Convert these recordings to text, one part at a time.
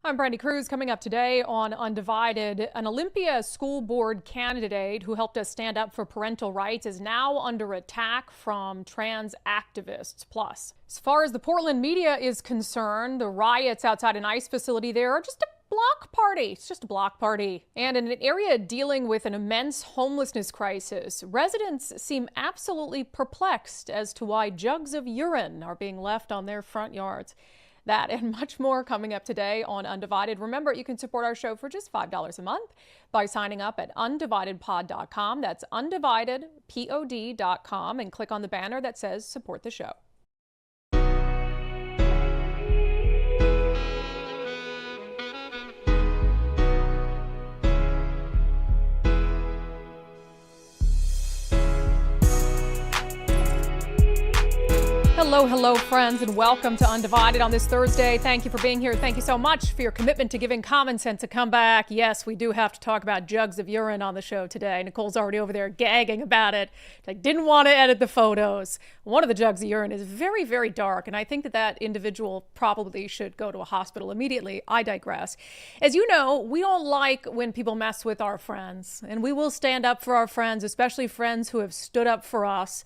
I'm Brandi Kruse. Coming up today on Undivided, an Olympia school board candidate who helped us stand up for parental rights is now under attack from trans activists. Plus, as far as the Portland media is concerned, the riots outside an ICE facility there are just a block party. It's just a block party. And in an area dealing with an immense homelessness crisis, residents seem absolutely perplexed as to why jugs of urine are being left on their front yards. That and much more coming up today on Undivided. Remember, you can support our show for just $5 a month by signing up at undividedpod.com. That's undividedpod.com and click on the banner that says support the show. Hello, friends, and welcome to Undivided on this Thursday. Thank you for being here. Thank you so much for your commitment to giving common sense a comeback. Yes, we do have to talk about jugs of urine on the show today. Nicole's already over there gagging about it. I didn't want to edit the photos. One of the jugs of urine is very, very dark, and I think that individual probably should go to a hospital immediately. I digress. As you know, we don't like when people mess with our friends, and we will stand up for our friends, especially friends who have stood up for us.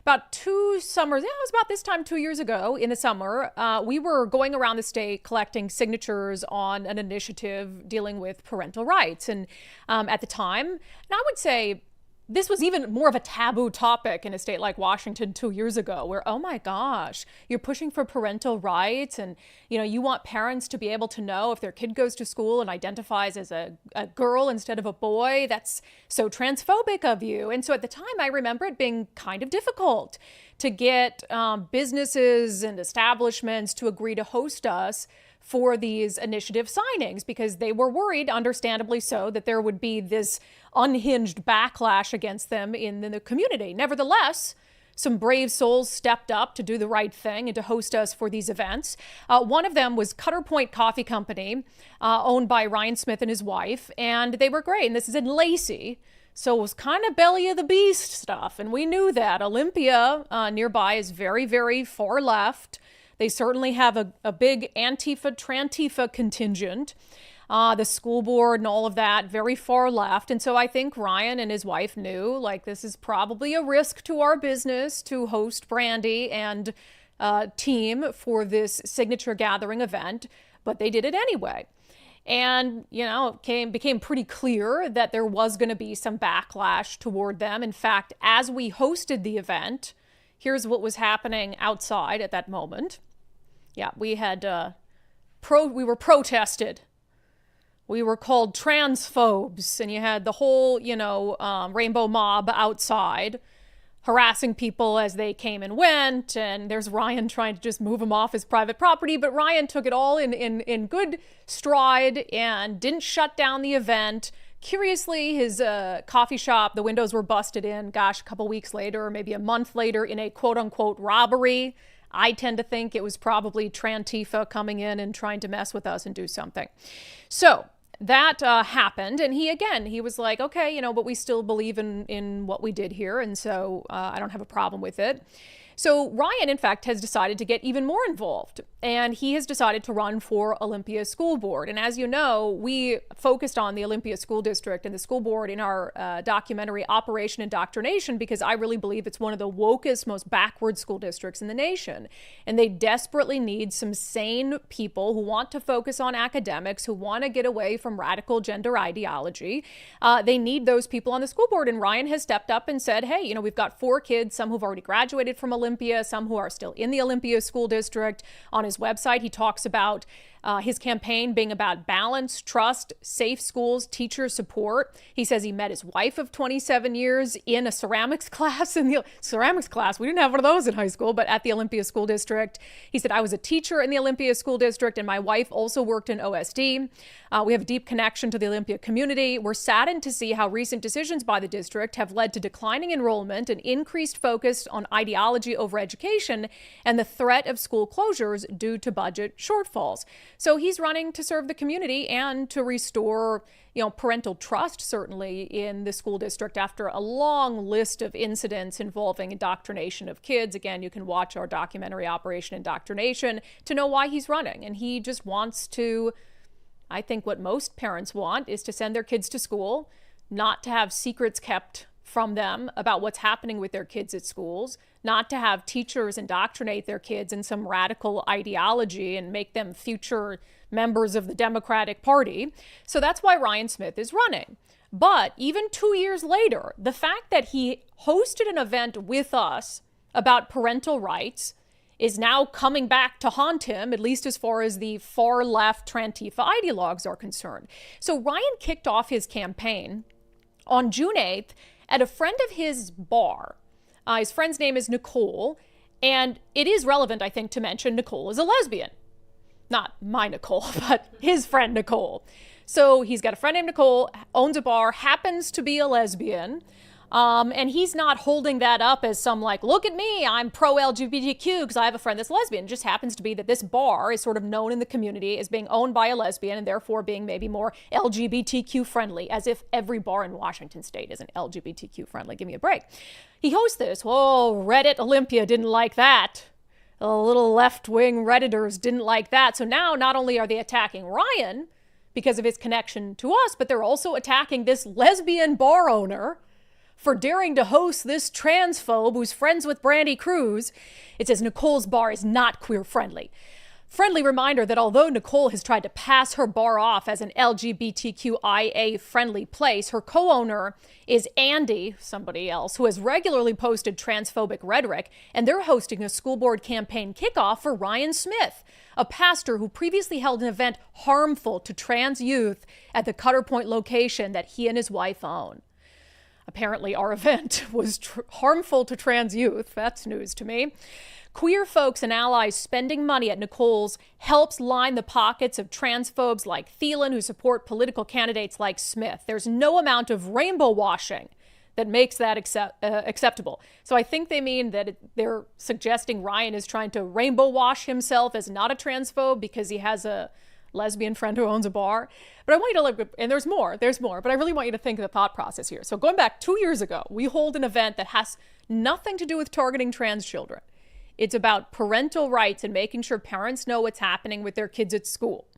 About 2 summers, it was about this time 2 years ago in the summer, we were going around the state collecting signatures on an initiative dealing with parental rights. And at the time, and I would say this was even more of a taboo topic in a state like Washington 2 years ago, where, oh my gosh, you're pushing for parental rights and, you want parents to be able to know if their kid goes to school and identifies as a girl instead of a boy. That's so transphobic of you. And so at the time, I remember it being kind of difficult to get businesses and establishments to agree to host us for these initiative signings because they were worried, understandably so, that there would be this unhinged backlash against them in the community. Nevertheless, some brave souls stepped up to do the right thing and to host us for these events. One of them was Cutter Point Coffee Company, owned by Ryan Smith and his wife, and they were great. And this is in Lacey. So it was kind of belly of the beast stuff. And we knew that. Olympia nearby is very, very far left. They certainly have a big Antifa, Trantifa contingent. The school board and all of that, very far left. And so I think Ryan and his wife knew, like, this is probably a risk to our business to host Brandi and team for this signature gathering event, but they did it anyway. And, it became pretty clear that there was going to be some backlash toward them. In fact, as we hosted the event, here's what was happening outside at that moment. Yeah, we had we were protested. We were called transphobes, and you had the whole, rainbow mob outside harassing people as they came and went. And there's Ryan trying to just move him off his private property. But Ryan took it all in good stride and didn't shut down the event. Curiously, his coffee shop, the windows were busted in, a couple weeks later, or maybe a month later, in a quote unquote robbery. I tend to think it was probably Trantifa coming in and trying to mess with us and do something. So that happened. And he was like, okay, but we still believe in what we did here. And so I don't have a problem with it. So Ryan, in fact, has decided to get even more involved, and he has decided to run for Olympia School Board. And as you know, we focused on the Olympia School District and the school board in our documentary Operation Indoctrination, because I really believe it's one of the wokest, most backward school districts in the nation. And they desperately need some sane people who want to focus on academics, who want to get away from radical gender ideology. They need those people on the school board. And Ryan has stepped up and said, hey, we've got 4 kids, some who've already graduated from Olympia, some who are still in the Olympia School District. On his website, he talks about his campaign being about balance, trust, safe schools, teacher support. He says he met his wife of 27 years in a ceramics class. We didn't have one of those in high school, but at the Olympia School District. He said, I was a teacher in the Olympia School District, and my wife also worked in OSD. We have a deep connection to the Olympia community. We're saddened to see how recent decisions by the district have led to declining enrollment and increased focus on ideology over education and the threat of school closures due to budget shortfalls. So he's running to serve the community and to restore, parental trust, certainly, in the school district after a long list of incidents involving indoctrination of kids. Again, you can watch our documentary Operation Indoctrination to know why he's running. And he just wants to I think what most parents want is to send their kids to school, not to have secrets kept from them about what's happening with their kids at schools, not to have teachers indoctrinate their kids in some radical ideology and make them future members of the Democratic Party. So that's why Ryan Smith is running. But even 2 years later, the fact that he hosted an event with us about parental rights is now coming back to haunt him, at least as far as the far left Trantifa ideologues are concerned. So Ryan kicked off his campaign on June 8th at a friend of his bar. His friend's name is Nicole, and it is relevant, I think, to mention Nicole is a lesbian. Not my Nicole, but his friend Nicole. So he's got a friend named Nicole, owns a bar, happens to be a lesbian. And he's not holding that up as some like, look at me, I'm pro-LGBTQ because I have a friend that's lesbian. It just happens to be that this bar is sort of known in the community as being owned by a lesbian and therefore being maybe more LGBTQ friendly, as if every bar in Washington state isn't LGBTQ friendly. Give me a break. He hosts this. Oh, Reddit Olympia didn't like that. The little left-wing Redditors didn't like that. So now not only are they attacking Ryan because of his connection to us, but they're also attacking this lesbian bar owner for daring to host this transphobe who's friends with Brandi Kruse. It says Nicole's bar is not queer friendly. Friendly reminder that although Nicole has tried to pass her bar off as an LGBTQIA friendly place, her co-owner is Andy, somebody else, who has regularly posted transphobic rhetoric, and they're hosting a school board campaign kickoff for Ryan Smith, a pastor who previously held an event harmful to trans youth at the Cutter Point location that he and his wife own. Apparently, our event was harmful to trans youth. That's news to me. Queer folks and allies spending money at Nicole's helps line the pockets of transphobes like Thielen who support political candidates like Smith. There's no amount of rainbow washing that makes that acceptable. So I think they mean that they're suggesting Ryan is trying to rainbow wash himself as not a transphobe because he has a lesbian friend who owns a bar. But I want you to look, and there's more, but I really want you to think of the thought process here. So going back 2 years ago, we hold an event that has nothing to do with targeting trans children. It's about parental rights and making sure parents know what's happening with their kids at school.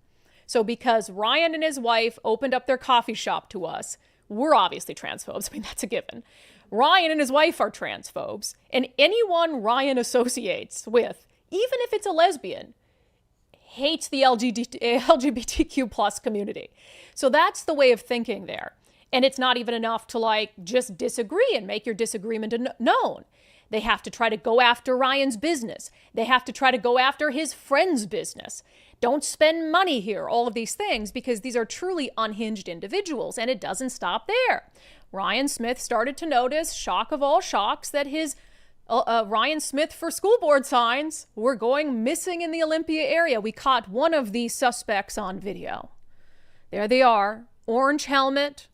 So because Ryan and his wife opened up their coffee shop to us, we're obviously transphobes. I mean, that's a given. Ryan and his wife are transphobes, and anyone Ryan associates with, even if it's a lesbian, hates the LGBTQ plus community. So that's the way of thinking there. And it's not even enough to like just disagree and make your disagreement known. They have to try to go after Ryan's business. They have to try to go after his friend's business. Don't spend money here, all of these things, because these are truly unhinged individuals, and it doesn't stop there. Ryan Smith started to notice, shock of all shocks, that his Ryan Smith for school board signs were going missing in the Olympia area. We caught one of these suspects on video. There they are, orange helmet.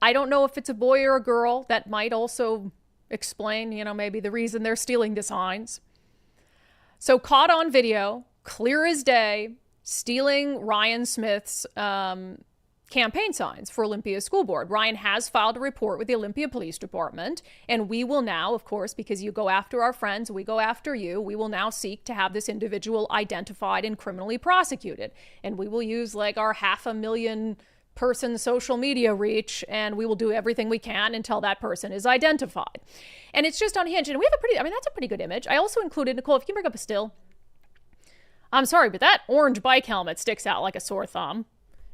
I don't know if it's a boy or a girl. That might also explain, maybe the reason they're stealing the signs. So caught on video, clear as day, stealing Ryan Smith's campaign signs for Olympia School Board. Ryan has filed a report with the Olympia Police Department, and we will now, of course, because you go after our friends, we go after you, we will now seek to have this individual identified and criminally prosecuted. And we will use like our 500,000 person social media reach, and we will do everything we can until that person is identified. And it's just unhinged. And we have that's a pretty good image. I also included, Nicole, if you can bring up a still. I'm sorry, but that orange bike helmet sticks out like a sore thumb.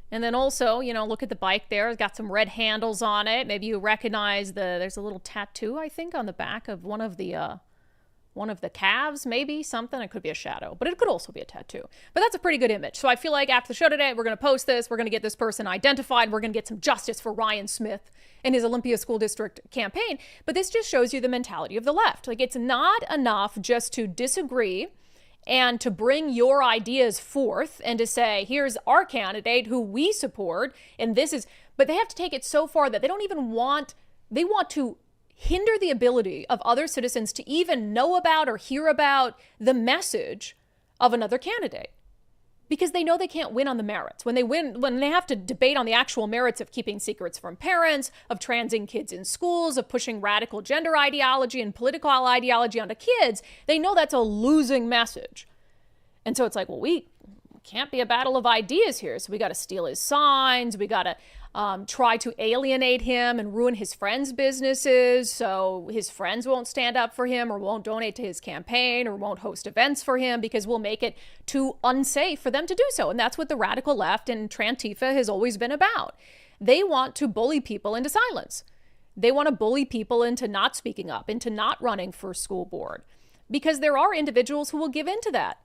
And then also, look at the bike there. It's got some red handles on it. Maybe you recognize there's a little tattoo, I think, on the back of one of the calves, maybe something. It could be a shadow, but it could also be a tattoo. But that's a pretty good image. So I feel like after the show today, we're going to post this. We're going to get this person identified. We're going to get some justice for Ryan Smith and his Olympia School District campaign. But this just shows you the mentality of the left. Like, it's not enough just to disagree and to bring your ideas forth and to say, here's our candidate who we support, and this is, but they have to take it so far that they don't even want, they want to hinder the ability of other citizens to even know about or hear about the message of another candidate. Because they know they can't win on the merits. When they have to debate on the actual merits of keeping secrets from parents, of transing kids in schools, of pushing radical gender ideology and political ideology onto kids, they know that's a losing message. And so it's like, well, we can't be a battle of ideas here. So we got to steal his signs. We got to try to alienate him and ruin his friends' businesses so his friends won't stand up for him or won't donate to his campaign or won't host events for him because we'll make it too unsafe for them to do so. And that's what the radical left and Trantifa has always been about. They want to bully people into silence. They want to bully people into not speaking up, into not running for school board, because there are individuals who will give in to that.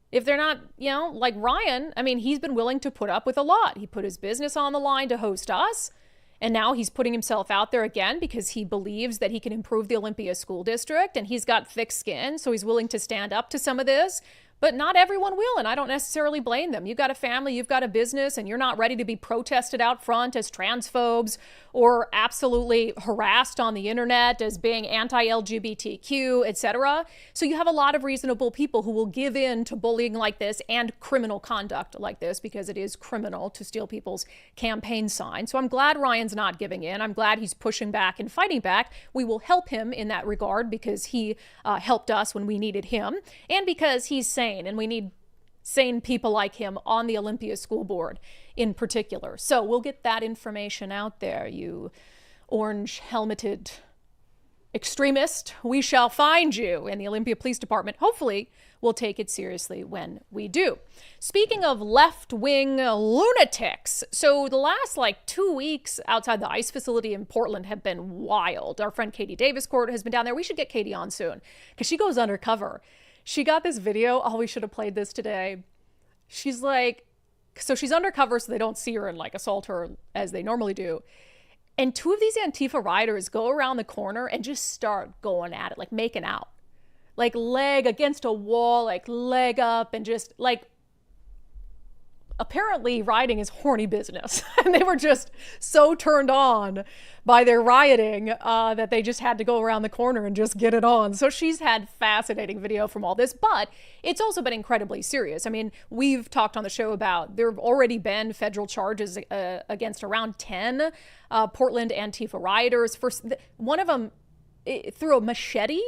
If they're not, like Ryan, I mean, he's been willing to put up with a lot. He put his business on the line to host us. And now he's putting himself out there again because he believes that he can improve the Olympia school district. And he's got thick skin, so he's willing to stand up to some of this. But not everyone will, and I don't necessarily blame them. You've got a family, you've got a business, and you're not ready to be protested out front as transphobes or absolutely harassed on the internet as being anti-LGBTQ, etc. So you have a lot of reasonable people who will give in to bullying like this and criminal conduct like this, because it is criminal to steal people's campaign signs. So I'm glad Ryan's not giving in. I'm glad he's pushing back and fighting back. We will help him in that regard because he helped us when we needed him, and because he's sane, and we need sane people like him on the Olympia school board in particular. So we'll get that information out there, you orange helmeted extremist. We shall find you. And the Olympia Police Department hopefully will take it seriously when we do. Speaking of left-wing lunatics, so the last 2 weeks outside the ICE facility in Portland have been wild. Our friend Katie Davis-Court has been down there. We should get Katie on soon because she goes undercover. She got this video. Oh, we should have played this today. She's so she's undercover so they don't see her and assault her as they normally do. And two of these Antifa rioters go around the corner and just start going at it, making out. Leg against a wall, leg up, and just apparently rioting is horny business. And they were just so turned on by their rioting that they just had to go around the corner and just get it on. So she's had fascinating video from all this, but it's also been incredibly serious. I mean, we've talked on the show about there have already been federal charges against around 10 Portland Antifa rioters. One of them threw a machete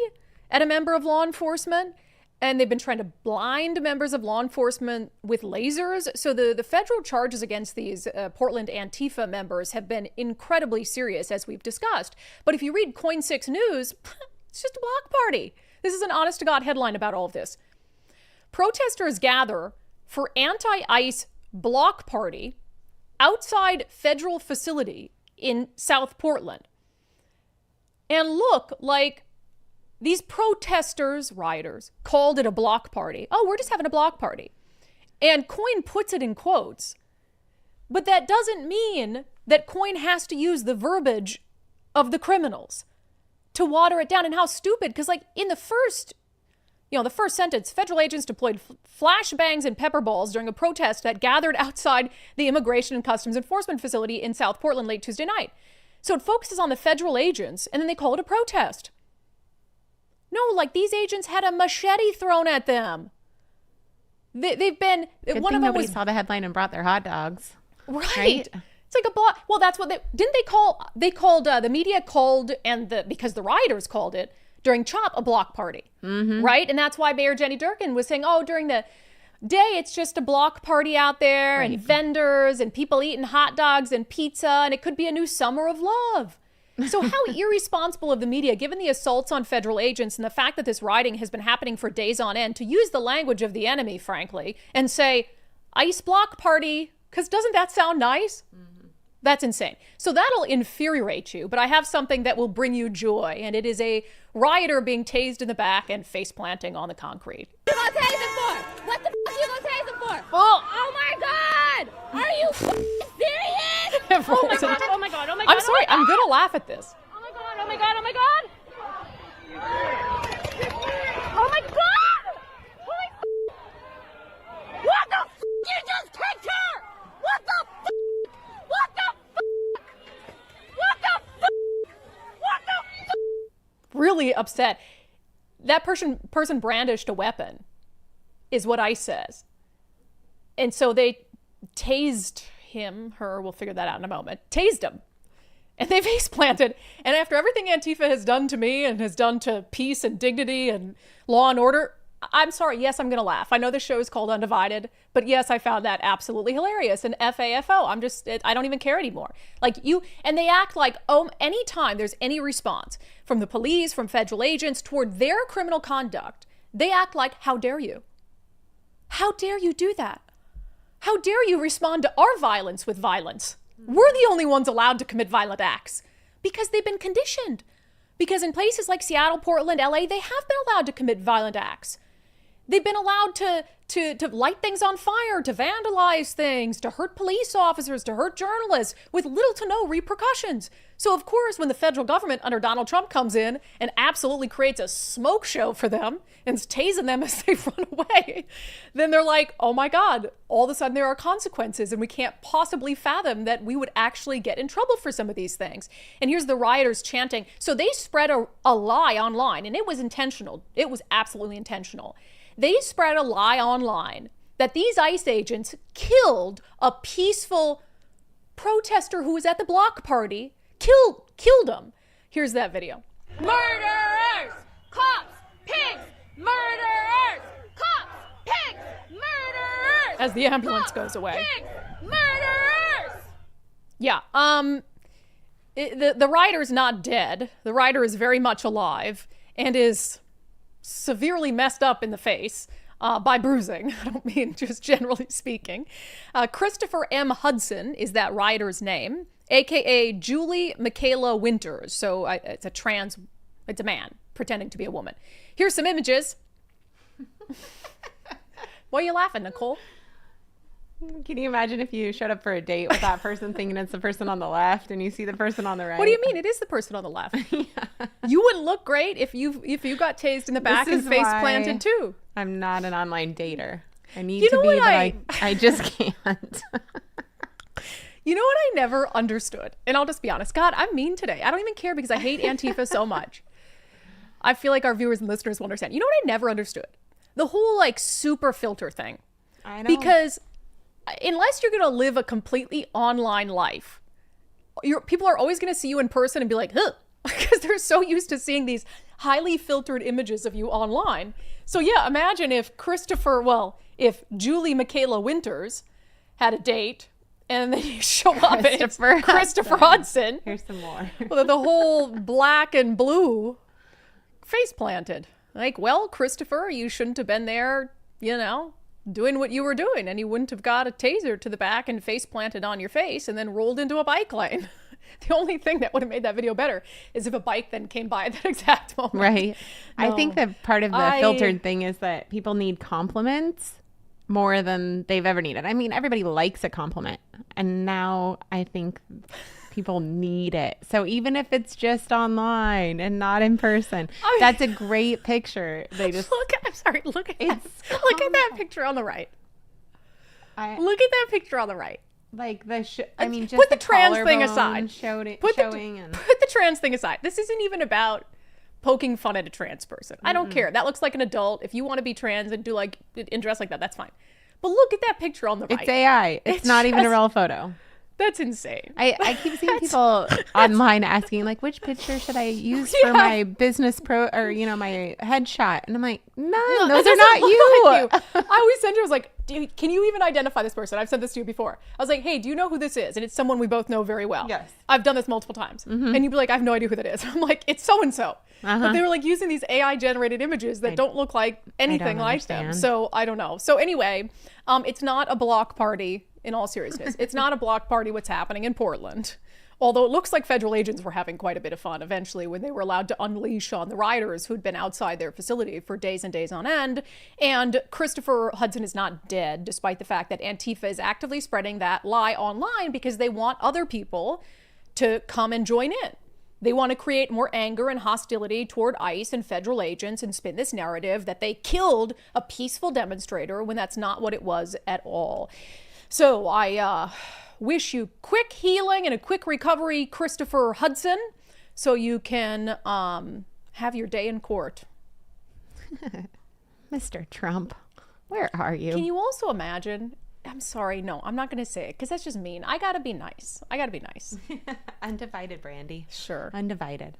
at a member of law enforcement, and they've been trying to blind members of law enforcement with lasers. So the federal charges against these Portland Antifa members have been incredibly serious, as we've discussed. But if you read Coin 6 News, it's just a block party. This is an honest-to-God headline about all of this. Protesters gather for anti-ICE block party outside federal facility in South Portland. And look like these protesters, rioters, called it a block party. Oh, we're just having a block party. And Coin puts it in quotes. But that doesn't mean that Coin has to use the verbiage of the criminals to water it down. And how stupid, because in the first sentence, federal agents deployed flashbangs and pepper balls during a protest that gathered outside the Immigration and Customs Enforcement facility in South Portland late Tuesday night. So it focuses on the federal agents, and then they call it a protest. No, these agents had a machete thrown at them. They've been... Good one thing of them nobody was, saw the headline and brought their hot dogs. Right. It's a block. Well, that's what the media called, because the rioters called it during CHOP a block party. Mm-hmm. Right? And that's why Mayor Jenny Durkin was saying, during the day, it's just a block party out there, right, and vendors and people eating hot dogs and pizza, and it could be a new summer of love. So how irresponsible of the media, given the assaults on federal agents and the fact that this rioting has been happening for days on end, to use the language of the enemy, frankly, and say, ICE block party, because doesn't that sound nice? Mm-hmm. That's insane. So that'll infuriate you, but I have something that will bring you joy, and it is a rioter being tased in the back and face planting on the concrete. What you gonna tase him for? What the f*** you gonna tase him for? Oh my God! Are you serious? Oh my God, oh my God, oh my God. I'm sorry, I'm gonna laugh at this. Oh my God, oh my God, oh my God! Oh my God! Holy f***! What the f*** you just kicked her? What the f***? What the f***? What the f***? What the f***? Really upset. That person brandished a weapon, is what ICE says. And so they tased him, her, we'll figure that out in a moment, tased him. And they face planted. And after everything Antifa has done to me and has done to peace and dignity and law and order, I'm sorry. Yes, I'm going to laugh. I know the show is called Undivided, but yes, I found that absolutely hilarious. And FAFO, I don't even care anymore. And they act like, anytime there's any response from the police, from federal agents toward their criminal conduct, they act like, how dare you? How dare you do that? How dare you respond to our violence with violence? We're the only ones allowed to commit violent acts because they've been conditioned. Because in places like Seattle, Portland, LA, they have been allowed to commit violent acts. They've been allowed to light things on fire, to vandalize things, to hurt police officers, to hurt journalists with little to no repercussions. So of course, when the federal government under Donald Trump comes in and absolutely creates a smoke show for them and is tasing them as they run away, then they're like, oh my God, all of a sudden there are consequences and we can't possibly fathom that we would actually get in trouble for some of these things. And here's the rioters chanting. So they spread a lie online, and it was intentional. It was absolutely intentional. They spread a lie online that these ICE agents killed a peaceful protester who was at the block party, killed him. Here's that video. Murderers! Cops! Pigs! Murderers! Cops! Pigs! Murderers! As the ambulance goes away. Pigs! Murderers! Yeah, the rider's not dead. The rider is very much alive and is severely messed up in the face by bruising. I don't mean just generally speaking. Christopher M. Hudson is that rider's name, aka Julie Michaela Winters. So it's a man pretending to be a woman. Here's some images. Why are you laughing, Nicole? Can you imagine if you showed up for a date with that person thinking it's the person on the left and you see the person on the right? What do you mean? It is the person on the left. Yeah. You wouldn't look great if you got tased in the back and face planted too. I'm not an online dater. I need to be, but I just can't. You know what I never understood? And I'll just be honest. God, I'm mean today. I don't even care because I hate Antifa so much. I feel like our viewers and listeners will understand. You know what I never understood? The whole super filter thing. I know. Because unless you're going to live a completely online life, people are always going to see you in person and be like, huh, because they're so used to seeing these highly filtered images of you online. So yeah, imagine if Julie Michaela Winters had a date and then you show up and it's Christopher Hudson. Here's some more. With the whole black and blue face planted. Christopher, you shouldn't have been there, doing what you were doing, and you wouldn't have got a taser to the back and face planted on your face and then rolled into a bike lane. The only thing that would have made that video better is if a bike then came by at that exact moment. Right. No. I think that part of the filtered thing is that people need compliments more than they've ever needed. I mean, everybody likes a compliment, and now I think people need it. So even if it's just online and not in person, that's a great picture. They just look at that picture on the right. Look at that picture on the right. Just put the trans thing aside. Put the trans thing aside. This isn't even about poking fun at a trans person. I don't care. That looks like an adult. If you want to be trans and and dress like that, that's fine. But look at that picture on the right. It's AI. It's not even a real photo. That's insane. I keep seeing people online asking, which picture should I use for my business my headshot? And I'm like, no, those are not you. Like you. I always send you, I was like, can you even identify this person? I've said this to you before. I was like, hey, do you know who this is? And it's someone we both know very well. Yes. I've done this multiple times. Mm-hmm. And you'd be like, I have no idea who that is. I'm like, it's so-and-so. Uh-huh. But they were using these AI generated images that don't look like anything like them. So I don't know. So anyway, it's not a block party. In all seriousness, it's not a block party what's happening in Portland. Although it looks like federal agents were having quite a bit of fun eventually when they were allowed to unleash on the rioters who'd been outside their facility for days and days on end. And Christopher Hudson is not dead, despite the fact that Antifa is actively spreading that lie online because they want other people to come and join in. They want to create more anger and hostility toward ICE and federal agents and spin this narrative that they killed a peaceful demonstrator when that's not what it was at all. So I wish you quick healing and a quick recovery, Christopher Hudson, so you can have your day in court. Mr. Trump, where are you? Can you also imagine? I'm sorry. No, I'm not going to say it because that's just mean. I got to be nice. Undivided, Brandi. Sure. Undivided.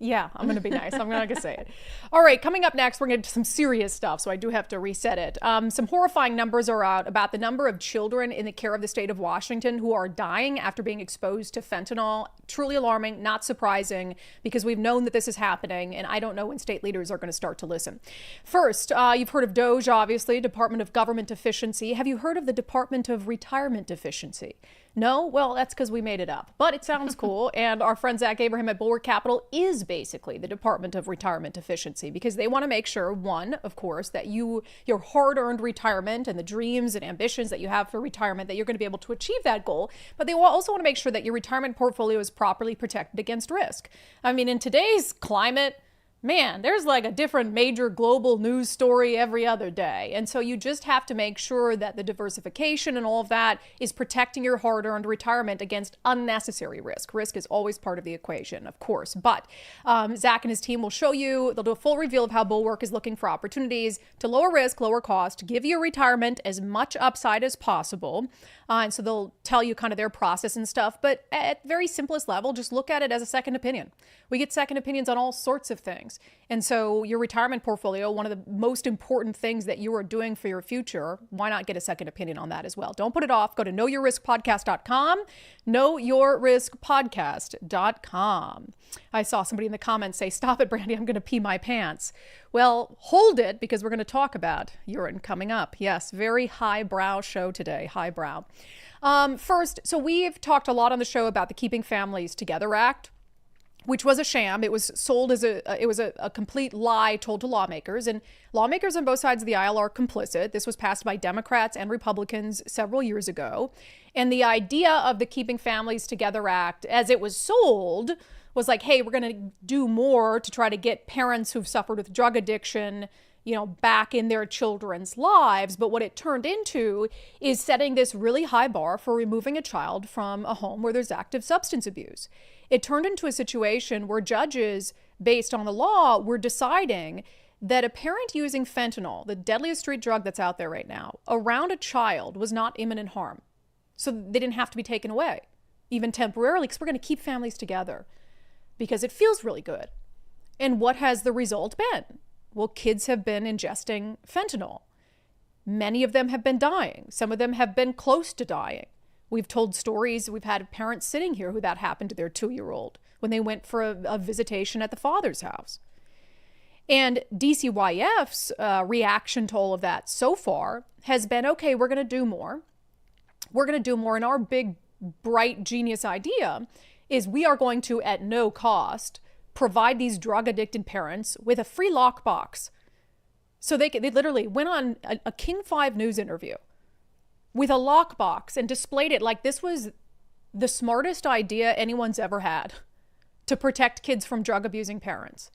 Yeah, I'm going to be nice. I'm not going to say it. All right, coming up next, we're going to do some serious stuff, so I do have to reset it. Some horrifying numbers are out about the number of children in the care of the state of Washington who are dying after being exposed to fentanyl. Truly alarming, not surprising, because we've known that this is happening, and I don't know when state leaders are going to start to listen. First, you've heard of DOGE, obviously, Department of Government Efficiency. Have you heard of the Department of Retirement Efficiency? No? Well, that's because we made it up. But it sounds cool. And our friend Zach Abraham at Bulwark Capital is basically the Department of Retirement Efficiency, because they want to make sure, one, of course, that your hard-earned retirement and the dreams and ambitions that you have for retirement, that you're going to be able to achieve that goal. But they also want to make sure that your retirement portfolio is properly protected against risk. I mean, in today's climate, man, there's like a different major global news story every other day. And so you just have to make sure that the diversification and all of that is protecting your hard-earned retirement against unnecessary risk. Risk is always part of the equation, of course. But Zach and his team will show you, they'll do a full reveal of how Bulwark is looking for opportunities to lower risk, lower cost, give your retirement as much upside as possible. And so they'll tell you kind of their process and stuff. But at very simplest level, just look at it as a second opinion. We get second opinions on all sorts of things. And so your retirement portfolio, one of the most important things that you are doing for your future, why not get a second opinion on that as well? Don't put it off. Go to knowyourriskpodcast.com, knowyourriskpodcast.com. I saw somebody in the comments say, "Stop it, Brandi, I'm going to pee my pants." Well, hold it, because we're going to talk about urine coming up. Yes, very highbrow show today, highbrow. First, so we've talked a lot on the show about the Keeping Families Together Act, which was a sham. It was sold as a complete lie told to lawmakers, and lawmakers on both sides of the aisle are complicit. This was passed by Democrats and Republicans several years ago. And the idea of the Keeping Families Together Act, as it was sold, was like, hey, we're going to do more to try to get parents who've suffered with drug addiction, back in their children's lives. But what it turned into is setting this really high bar for removing a child from a home where there's active substance abuse. It turned into a situation where judges, based on the law, were deciding that a parent using fentanyl, the deadliest street drug that's out there right now, around a child was not imminent harm. So they didn't have to be taken away, even temporarily, because we're going to keep families together because it feels really good. And what has the result been? Well, kids have been ingesting fentanyl. Many of them have been dying. Some of them have been close to dying. We've told stories. We've had parents sitting here who that happened to their 2-year-old when they went for a visitation at the father's house. And DCYF's reaction to all of that so far has been, okay, we're going to do more. We're going to do more. And our big, bright, genius idea is we are going to, at no cost, provide these drug-addicted parents with a free lockbox. So they literally went on a King 5 News interview with a lockbox and displayed it like this was the smartest idea anyone's ever had to protect kids from drug-abusing parents.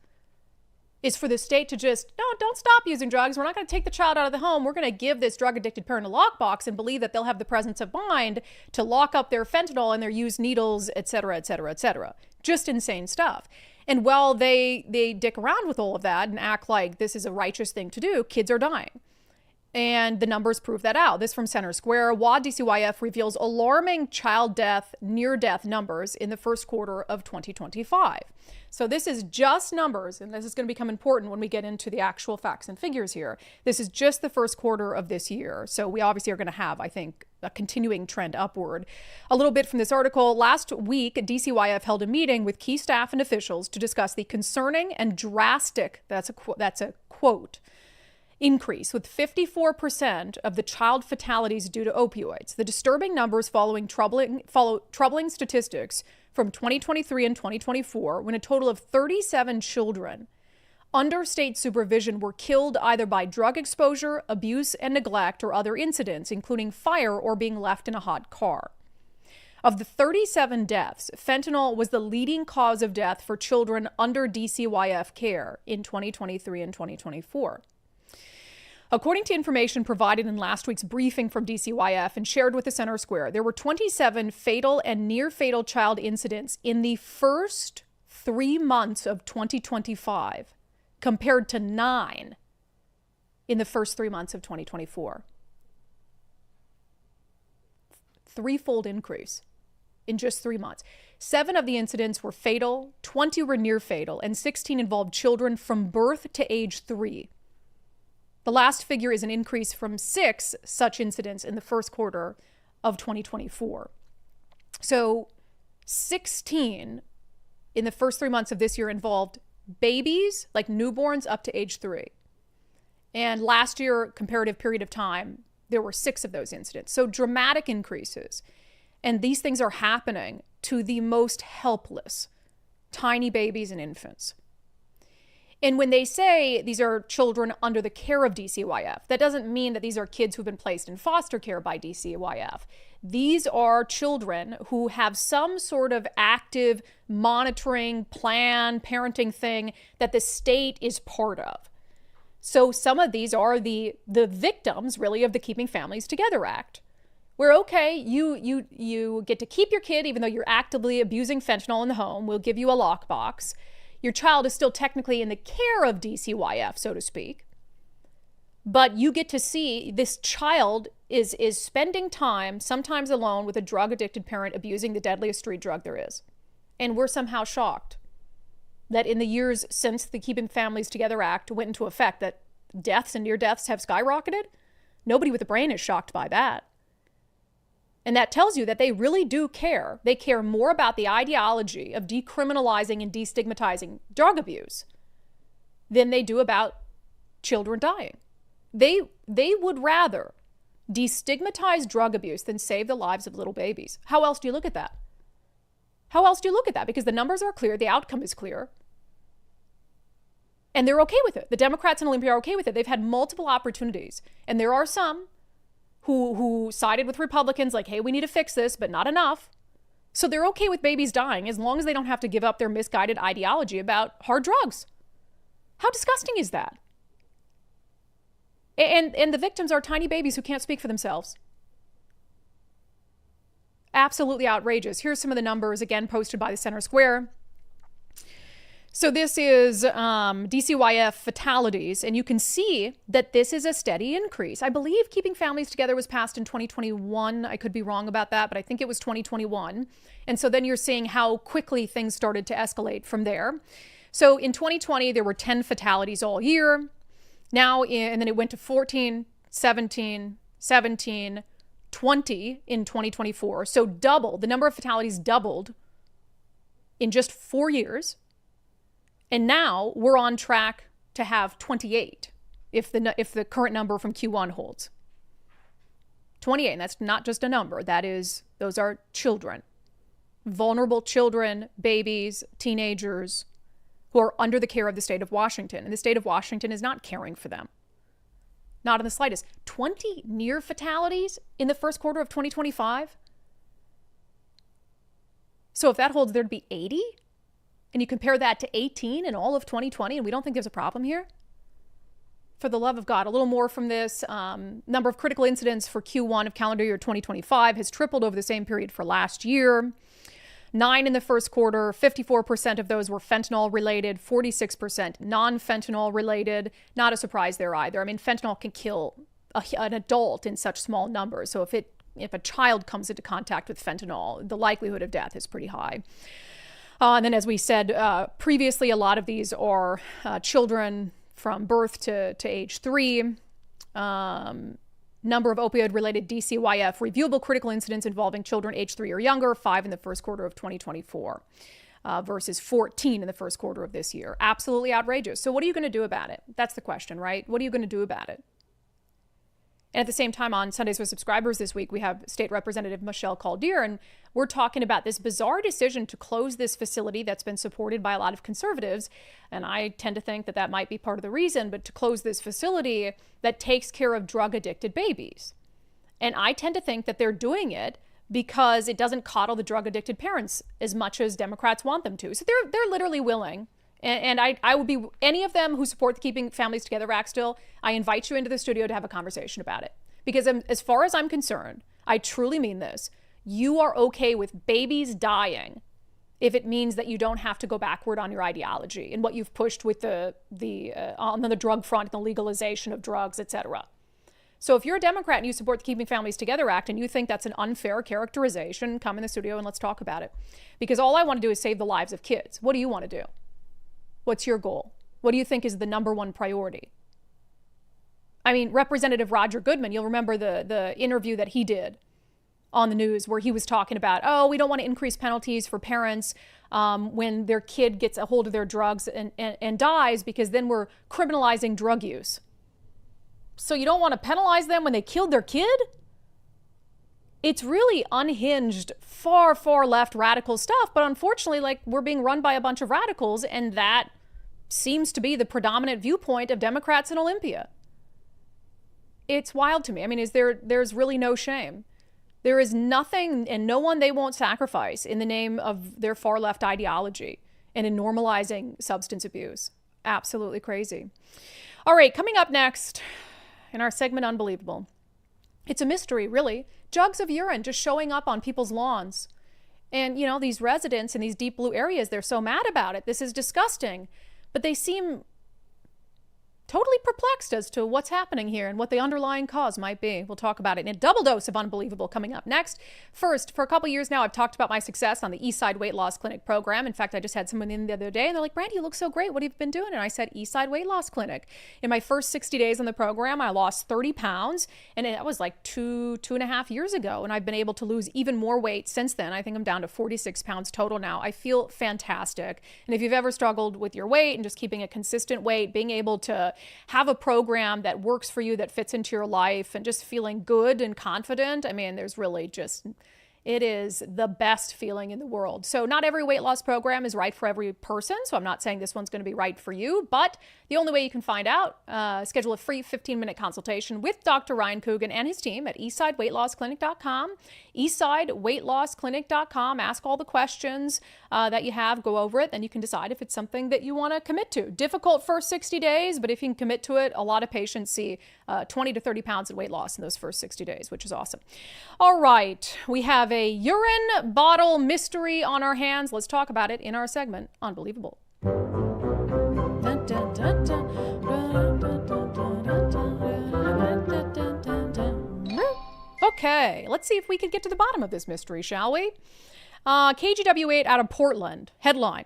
Is for the state to just, no, don't stop using drugs. We're not going to take the child out of the home. We're going to give this drug-addicted parent a lockbox and believe that they'll have the presence of mind to lock up their fentanyl and their used needles, et cetera, et cetera, et cetera. Just insane stuff. And while they dick around with all of that and act like this is a righteous thing to do, kids are dying. And the numbers prove that out. This from Center Square. WAD DCYF reveals alarming child death, near-death numbers in the first quarter of 2025. So this is just numbers, and this is going to become important when we get into the actual facts and figures here. This is just the first quarter of this year. So we obviously are going to have, I think, a continuing trend upward. A little bit from this article. Last week, DCYF held a meeting with key staff and officials to discuss the concerning and drastic, that's a quote, increase with 54% of the child fatalities due to opioids. The disturbing numbers following troubling statistics from 2023 and 2024, when a total of 37 children under state supervision were killed either by drug exposure, abuse and neglect, or other incidents, including fire or being left in a hot car. Of the 37 deaths, fentanyl was the leading cause of death for children under DCYF care in 2023 and 2024. According to information provided in last week's briefing from DCYF and shared with the Center Square, there were 27 fatal and near-fatal child incidents in the first 3 months of 2025, compared to 9 in the first 3 months of 2024. Threefold increase. in just 3 months. 7 of the incidents were fatal, 20 were near fatal, and 16 involved children from birth to age 3. The last figure is an increase from 6 such incidents in the first quarter of 2024. So 16 in the first 3 months of this year involved babies, like newborns up to age 3. And last year, comparative period of time, there were 6 of those incidents. So dramatic increases. And these things are happening to the most helpless, tiny babies and infants. And when they say these are children under the care of DCYF, that doesn't mean that these are kids who've been placed in foster care by DCYF. These are children who have some sort of active monitoring plan, parenting thing that the state is part of. So some of these are the victims, really, of the Keeping Families Together Act, where, okay, you get to keep your kid even though you're actively abusing fentanyl in the home. We'll give you a lockbox. Your child is still technically in the care of DCYF, so to speak. But you get to see this child is spending time, sometimes alone, with a drug-addicted parent abusing the deadliest street drug there is. And we're somehow shocked that in the years since the Keeping Families Together Act went into effect, that deaths and near deaths have skyrocketed. Nobody with a brain is shocked by that. And that tells you that they really do care. They care more about the ideology of decriminalizing and destigmatizing drug abuse than they do about children dying. They would rather destigmatize drug abuse than save the lives of little babies. How else do you look at that? How else do you look at that? Because the numbers are clear, the outcome is clear. And they're okay with it. The Democrats in Olympia are okay with it. They've had multiple opportunities. And there are some who sided with Republicans like, hey, we need to fix this, but not enough. So they're okay with babies dying as long as they don't have to give up their misguided ideology about hard drugs. How disgusting is that? And the victims are tiny babies who can't speak for themselves. Absolutely outrageous. Here's some of the numbers, again, posted by the Center Square. So this is DCYF fatalities, and you can see that this is a steady increase. I believe Keeping Families Together was passed in 2021. I could be wrong about that, but I think it was 2021. And so then you're seeing how quickly things started to escalate from there. So in 2020, there were 10 fatalities all year. And then it went to 14, 17, 17, 20 in 2024. So double, the number of fatalities doubled in just 4 years. And now we're on track to have 28 if the current number from Q1 holds. 28, and that's not just a number. Those are children, vulnerable children, babies, teenagers who are under the care of the state of Washington. And the state of Washington is not caring for them. Not in the slightest. 20 near fatalities in the first quarter of 2025. So if that holds, there'd be 80? And you compare that to 18 in all of 2020, and we don't think there's a problem here? For the love of God, a little more from this. Number of critical incidents for Q1 of calendar year 2025 has tripled over the same period for last year. 9 in the first quarter, 54% of those were fentanyl related, 46% non-fentanyl related. Not a surprise there either. I mean, fentanyl can kill an adult in such small numbers. So if a child comes into contact with fentanyl, the likelihood of death is pretty high. And then, as we said previously, a lot of these are children from birth to age 3. Number of opioid-related DCYF reviewable critical incidents involving children age 3 or younger, 5 in the first quarter of 2024 versus 14 in the first quarter of this year. Absolutely outrageous. So what are you going to do about it? That's the question, right? What are you going to do about it? And at the same time, on Sundays for Subscribers this week, we have State Representative Michelle Caldier, and we're talking about this bizarre decision to close this facility that's been supported by a lot of conservatives. And I tend to think that might be part of the reason, but to close this facility that takes care of drug-addicted babies. And I tend to think that they're doing it because it doesn't coddle the drug-addicted parents as much as Democrats want them to. So they're literally willing. And I would be, any of them who support the Keeping Families Together Act still, I invite you into the studio to have a conversation about it. Because as far as I'm concerned, I truly mean this, you are okay with babies dying if it means that you don't have to go backward on your ideology and what you've pushed with on the drug front, the legalization of drugs, etc. So if you're a Democrat and you support the Keeping Families Together Act and you think that's an unfair characterization, come in the studio and let's talk about it. Because all I want to do is save the lives of kids. What do you want to do? What's your goal? What do you think is the number one priority? I mean, Representative Roger Goodman, you'll remember the interview that he did on the news where he was talking about, oh, we don't want to increase penalties for parents when their kid gets a hold of their drugs and dies, because then we're criminalizing drug use. So you don't want to penalize them when they killed their kid? It's really unhinged, far, far left radical stuff. But unfortunately, like, we're being run by a bunch of radicals, and that seems to be the predominant viewpoint of Democrats in Olympia. It's wild to me. I mean, there's really no shame. There is nothing and no one they won't sacrifice in the name of their far left ideology and in normalizing substance abuse. Absolutely crazy. All right, coming up next in our segment Unbelievable. It's a mystery, really. Jugs of urine just showing up on people's lawns. And, you know, these residents in these deep blue areas, they're so mad about it. This is disgusting. But they seem totally perplexed as to what's happening here and what the underlying cause might be. We'll talk about it in a double dose of Unbelievable coming up next. First, for a couple years now, I've talked about my success on the Eastside Weight Loss Clinic program. In fact, I just had someone in the other day and they're like, Brandi, you look so great. What have you been doing? And I said, Eastside Weight Loss Clinic. In my first 60 days on the program, I lost 30 pounds. And that was like two and a half years ago. And I've been able to lose even more weight since then. I think I'm down to 46 pounds total now. I feel fantastic. And if you've ever struggled with your weight and just keeping a consistent weight, being able to have a program that works for you, that fits into your life, and just feeling good and confident. I mean, there's really just, it is the best feeling in the world. So not every weight loss program is right for every person. So I'm not saying this one's going to be right for you, but the only way you can find out, schedule a free 15-minute consultation with Dr. Ryan Coogan and his team at eastsideweightlossclinic.com, eastsideweightlossclinic.com. Ask all the questions that you have, go over it, then you can decide if it's something that you want to commit to. Difficult first 60 days, but if you can commit to it, a lot of patients see 20 to 30 pounds of weight loss in those first 60 days, which is awesome. All right, we have a urine bottle mystery on our hands. Let's talk about it in our segment, Unbelievable. Dun, dun, dun, dun. Okay, let's see if we can get to the bottom of this mystery, shall we? KGW8 out of Portland. Headline: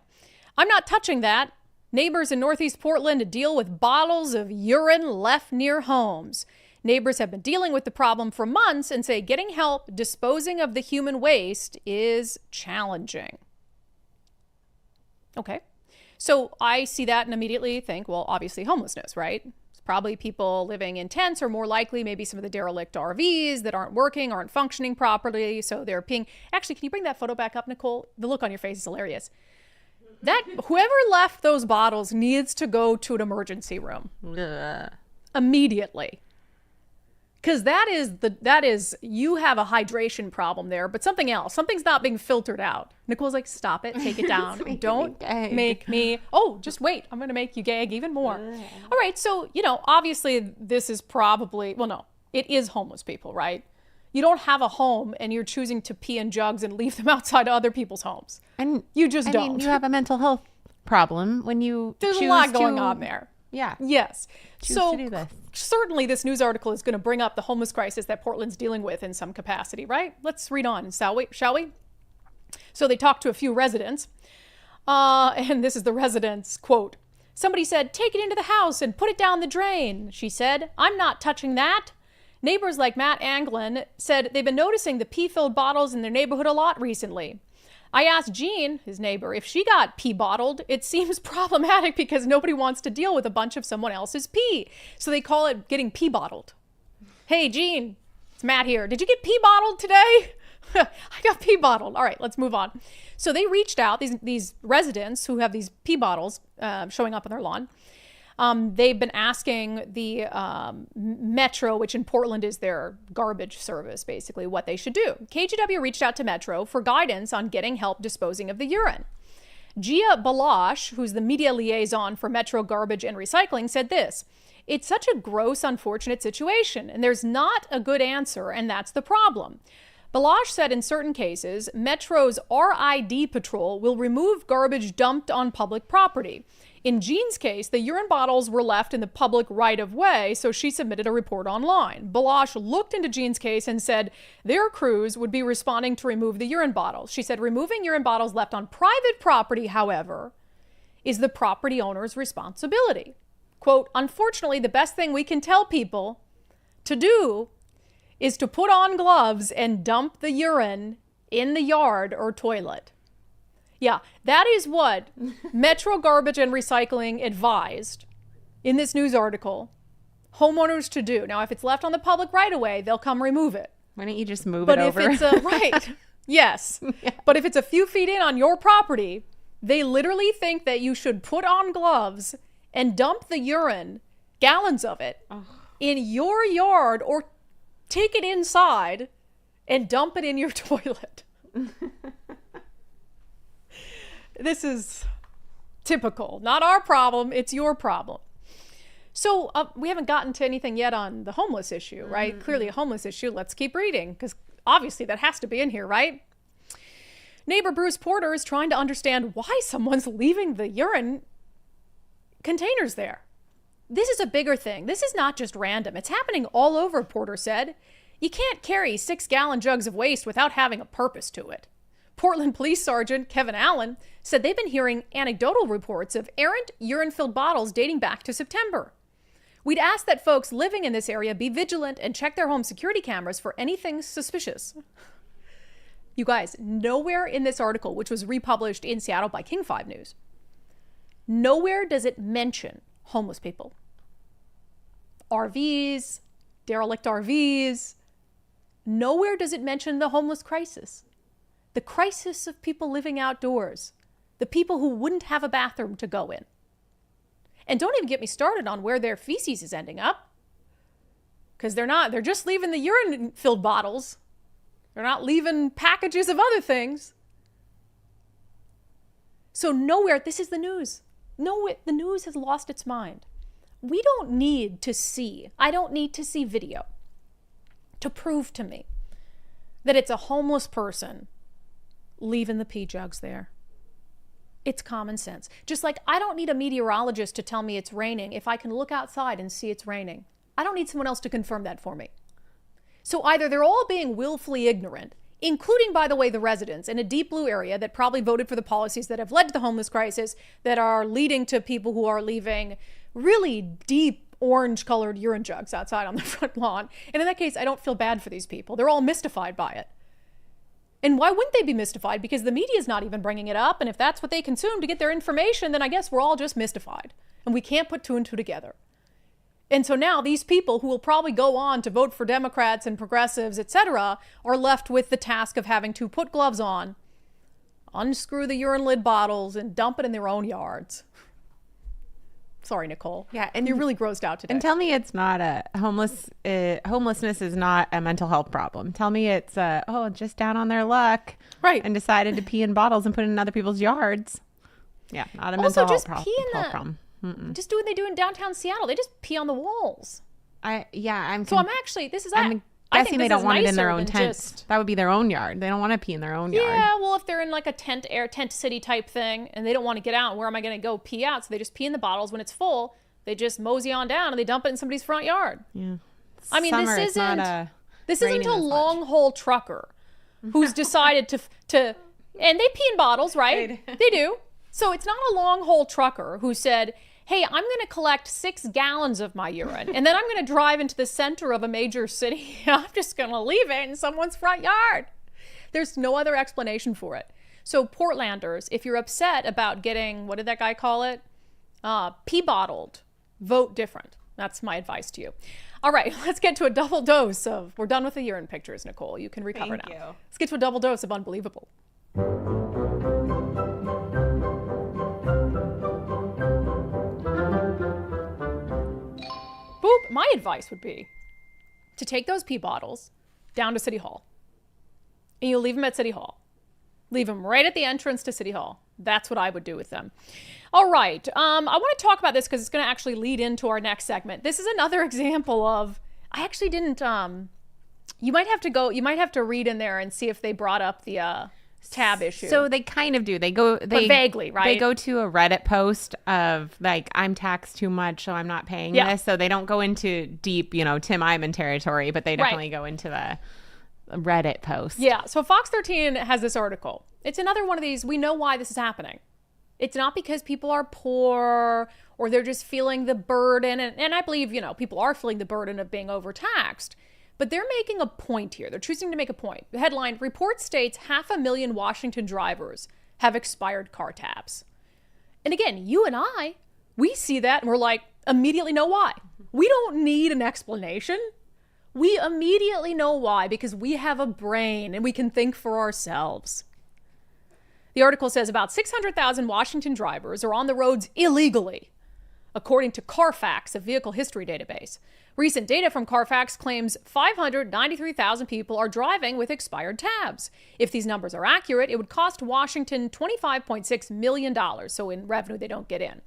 I'm not touching that. Neighbors in Northeast Portland deal with bottles of urine left near homes. Neighbors have been dealing with the problem for months and say getting help disposing of the human waste is challenging. Okay. So I see that and immediately think, well, obviously homelessness, right? It's probably people living in tents, or more likely maybe some of the derelict RVs that aren't working, aren't functioning properly. So they're peeing. Actually, can you bring that photo back up, Nicole? The look on your face is hilarious. That whoever left those bottles needs to go to an emergency room immediately. Because that is, you have a hydration problem there, but something else, something's not being filtered out. Nicole's like, stop it, take it down. Don't make me, oh, just wait. I'm going to make you gag even more. All right. So, you know, obviously this is probably, well, no, it is homeless people, right? You don't have a home and you're choosing to pee in jugs and leave them outside other people's homes. And you just don't. Mean, you have a mental health problem when you There's a lot going on there. Yeah. Yes. So to do this. Certainly this news article is going to bring up the homeless crisis that Portland's dealing with in some capacity, right? Let's read on, shall we? So they talked to a few residents, and this is the residents' quote. Somebody said, take it into the house and put it down the drain. She said, I'm not touching that. Neighbors like Matt Anglin said they've been noticing the pee-filled bottles in their neighborhood a lot recently. I asked Jean, his neighbor, if she got pee bottled. It seems problematic because nobody wants to deal with a bunch of someone else's pee. So they call it getting pee bottled. Hey, Jean, it's Matt here. Did you get pee bottled today? I got pee bottled. All right, let's move on. So they reached out, these residents who have these pee bottles showing up on their lawn. They've been asking the Metro, which in Portland is their garbage service, basically, what they should do. KGW reached out to Metro for guidance on getting help disposing of the urine. Gia Balash, who's the media liaison for Metro Garbage and Recycling, said this: it's such a gross, unfortunate situation, and there's not a good answer, and that's the problem. Balash said in certain cases, Metro's RID patrol will remove garbage dumped on public property. In Jean's case, the urine bottles were left in the public right-of-way, so she submitted a report online. Baloche looked into Jean's case and said their crews would be responding to remove the urine bottles. She said removing urine bottles left on private property, however, is the property owner's responsibility. Quote, unfortunately, the best thing we can tell people to do is to put on gloves and dump the urine in the yard or toilet. Yeah, that is what Metro Garbage and Recycling advised in this news article homeowners to do. Now, if it's left on the public right away, they'll come remove it. Why don't you just move it over? But if it's right, yes. Yeah. But if it's a few feet in on your property, they literally think that you should put on gloves and dump the urine, gallons of it, in your yard or take it inside and dump it in your toilet. This is typical. Not our problem. It's your problem. So we haven't gotten to anything yet on the homeless issue, right? Mm-hmm. Clearly a homeless issue. Let's keep reading because obviously that has to be in here, right? Neighbor Bruce Porter is trying to understand why someone's leaving the urine containers there. This is a bigger thing. This is not just random. It's happening all over, Porter said. You can't carry 6-gallon jugs of waste without having a purpose to it. Portland Police Sergeant Kevin Allen said they've been hearing anecdotal reports of errant urine-filled bottles dating back to September. We'd ask that folks living in this area be vigilant and check their home security cameras for anything suspicious. You guys, nowhere in this article, which was republished in Seattle by King 5 News, nowhere does it mention homeless people. RVs, derelict RVs. Nowhere does it mention the homeless crisis. The crisis of people living outdoors. The people who wouldn't have a bathroom to go in. And don't even get me started on where their feces is ending up. Because they're just leaving the urine-filled bottles. They're not leaving packages of other things. So nowhere, this is the news. No, the news has lost its mind. We don't need to see, I don't need to see video to prove to me that it's a homeless person leaving the pee jugs there. It's common sense. Just like I don't need a meteorologist to tell me it's raining if I can look outside and see it's raining. I don't need someone else to confirm that for me. So either they're all being willfully ignorant, including, by the way, the residents in a deep blue area that probably voted for the policies that have led to the homeless crisis, that are leading to people who are leaving really deep orange-colored urine jugs outside on the front lawn. And in that case, I don't feel bad for these people. They're all mystified by it. And why wouldn't they be mystified? Because the media is not even bringing it up. And if that's what they consume to get their information, then I guess we're all just mystified. And we can't put two and two together. And so now these people who will probably go on to vote for Democrats and progressives, etc., are left with the task of having to put gloves on, unscrew the urine lid bottles, and dump it in their own yards. Sorry, Nicole. Yeah, and you're really grossed out today. And tell me it's not a homelessness is not a mental health problem. Tell me it's just down on their luck, right? And decided to pee in bottles and put it in other people's yards. Yeah, not a mental health problem. Just do what they do in downtown Seattle. They just pee on the walls. I'm guessing they don't want it in their own tent. That would be their own yard. They don't want to pee in their own yard. Yeah, well, if they're in like a tent city type thing and they don't want to get out, where am I going to go pee out? So they just pee in the bottles when it's full. They just mosey on down and they dump it in somebody's front yard. Yeah. I mean, this isn't a long haul trucker who's decided to and they pee in bottles, right? They do. So it's not a long haul trucker who said, hey, I'm going to collect 6 gallons of my urine, and then I'm going to drive into the center of a major city. I'm just going to leave it in someone's front yard. There's no other explanation for it. So Portlanders, if you're upset about getting, what did that guy call it? Pee bottled, vote different. That's my advice to you. All right, let's get to a double dose of, we're done with the urine pictures, Nicole. You can recover now. Thank you. Let's get to a double dose of unbelievable. Boop. My advice would be to take those pee bottles down to City Hall. And you leave them at City Hall. Leave them right at the entrance to City Hall. That's what I would do with them. All right. I want to talk about this because it's going to actually lead into our next segment. This is another example of, I actually didn't, you might have to read in there and see if they brought up the tab issue. So they kind of do. But vaguely, right? They go to a Reddit post of like, I'm taxed too much, so I'm not paying this. So they don't go into deep, Tim Eyman territory, but they definitely go into the Reddit post. Yeah. So Fox 13 has this article. It's another one of these. We know why this is happening. It's not because people are poor or they're just feeling the burden. And I believe, people are feeling the burden of being overtaxed. But they're making a point here. They're choosing to make a point. The headline, report states 500,000 Washington drivers have expired car tabs. And again, you and I, we see that and we're like, immediately know why. We don't need an explanation. We immediately know why because we have a brain and we can think for ourselves. The article says about 600,000 Washington drivers are on the roads illegally, according to Carfax, a vehicle history database. Recent data from Carfax claims 593,000 people are driving with expired tabs. If these numbers are accurate, it would cost Washington $25.6 million. So in revenue, they don't get in.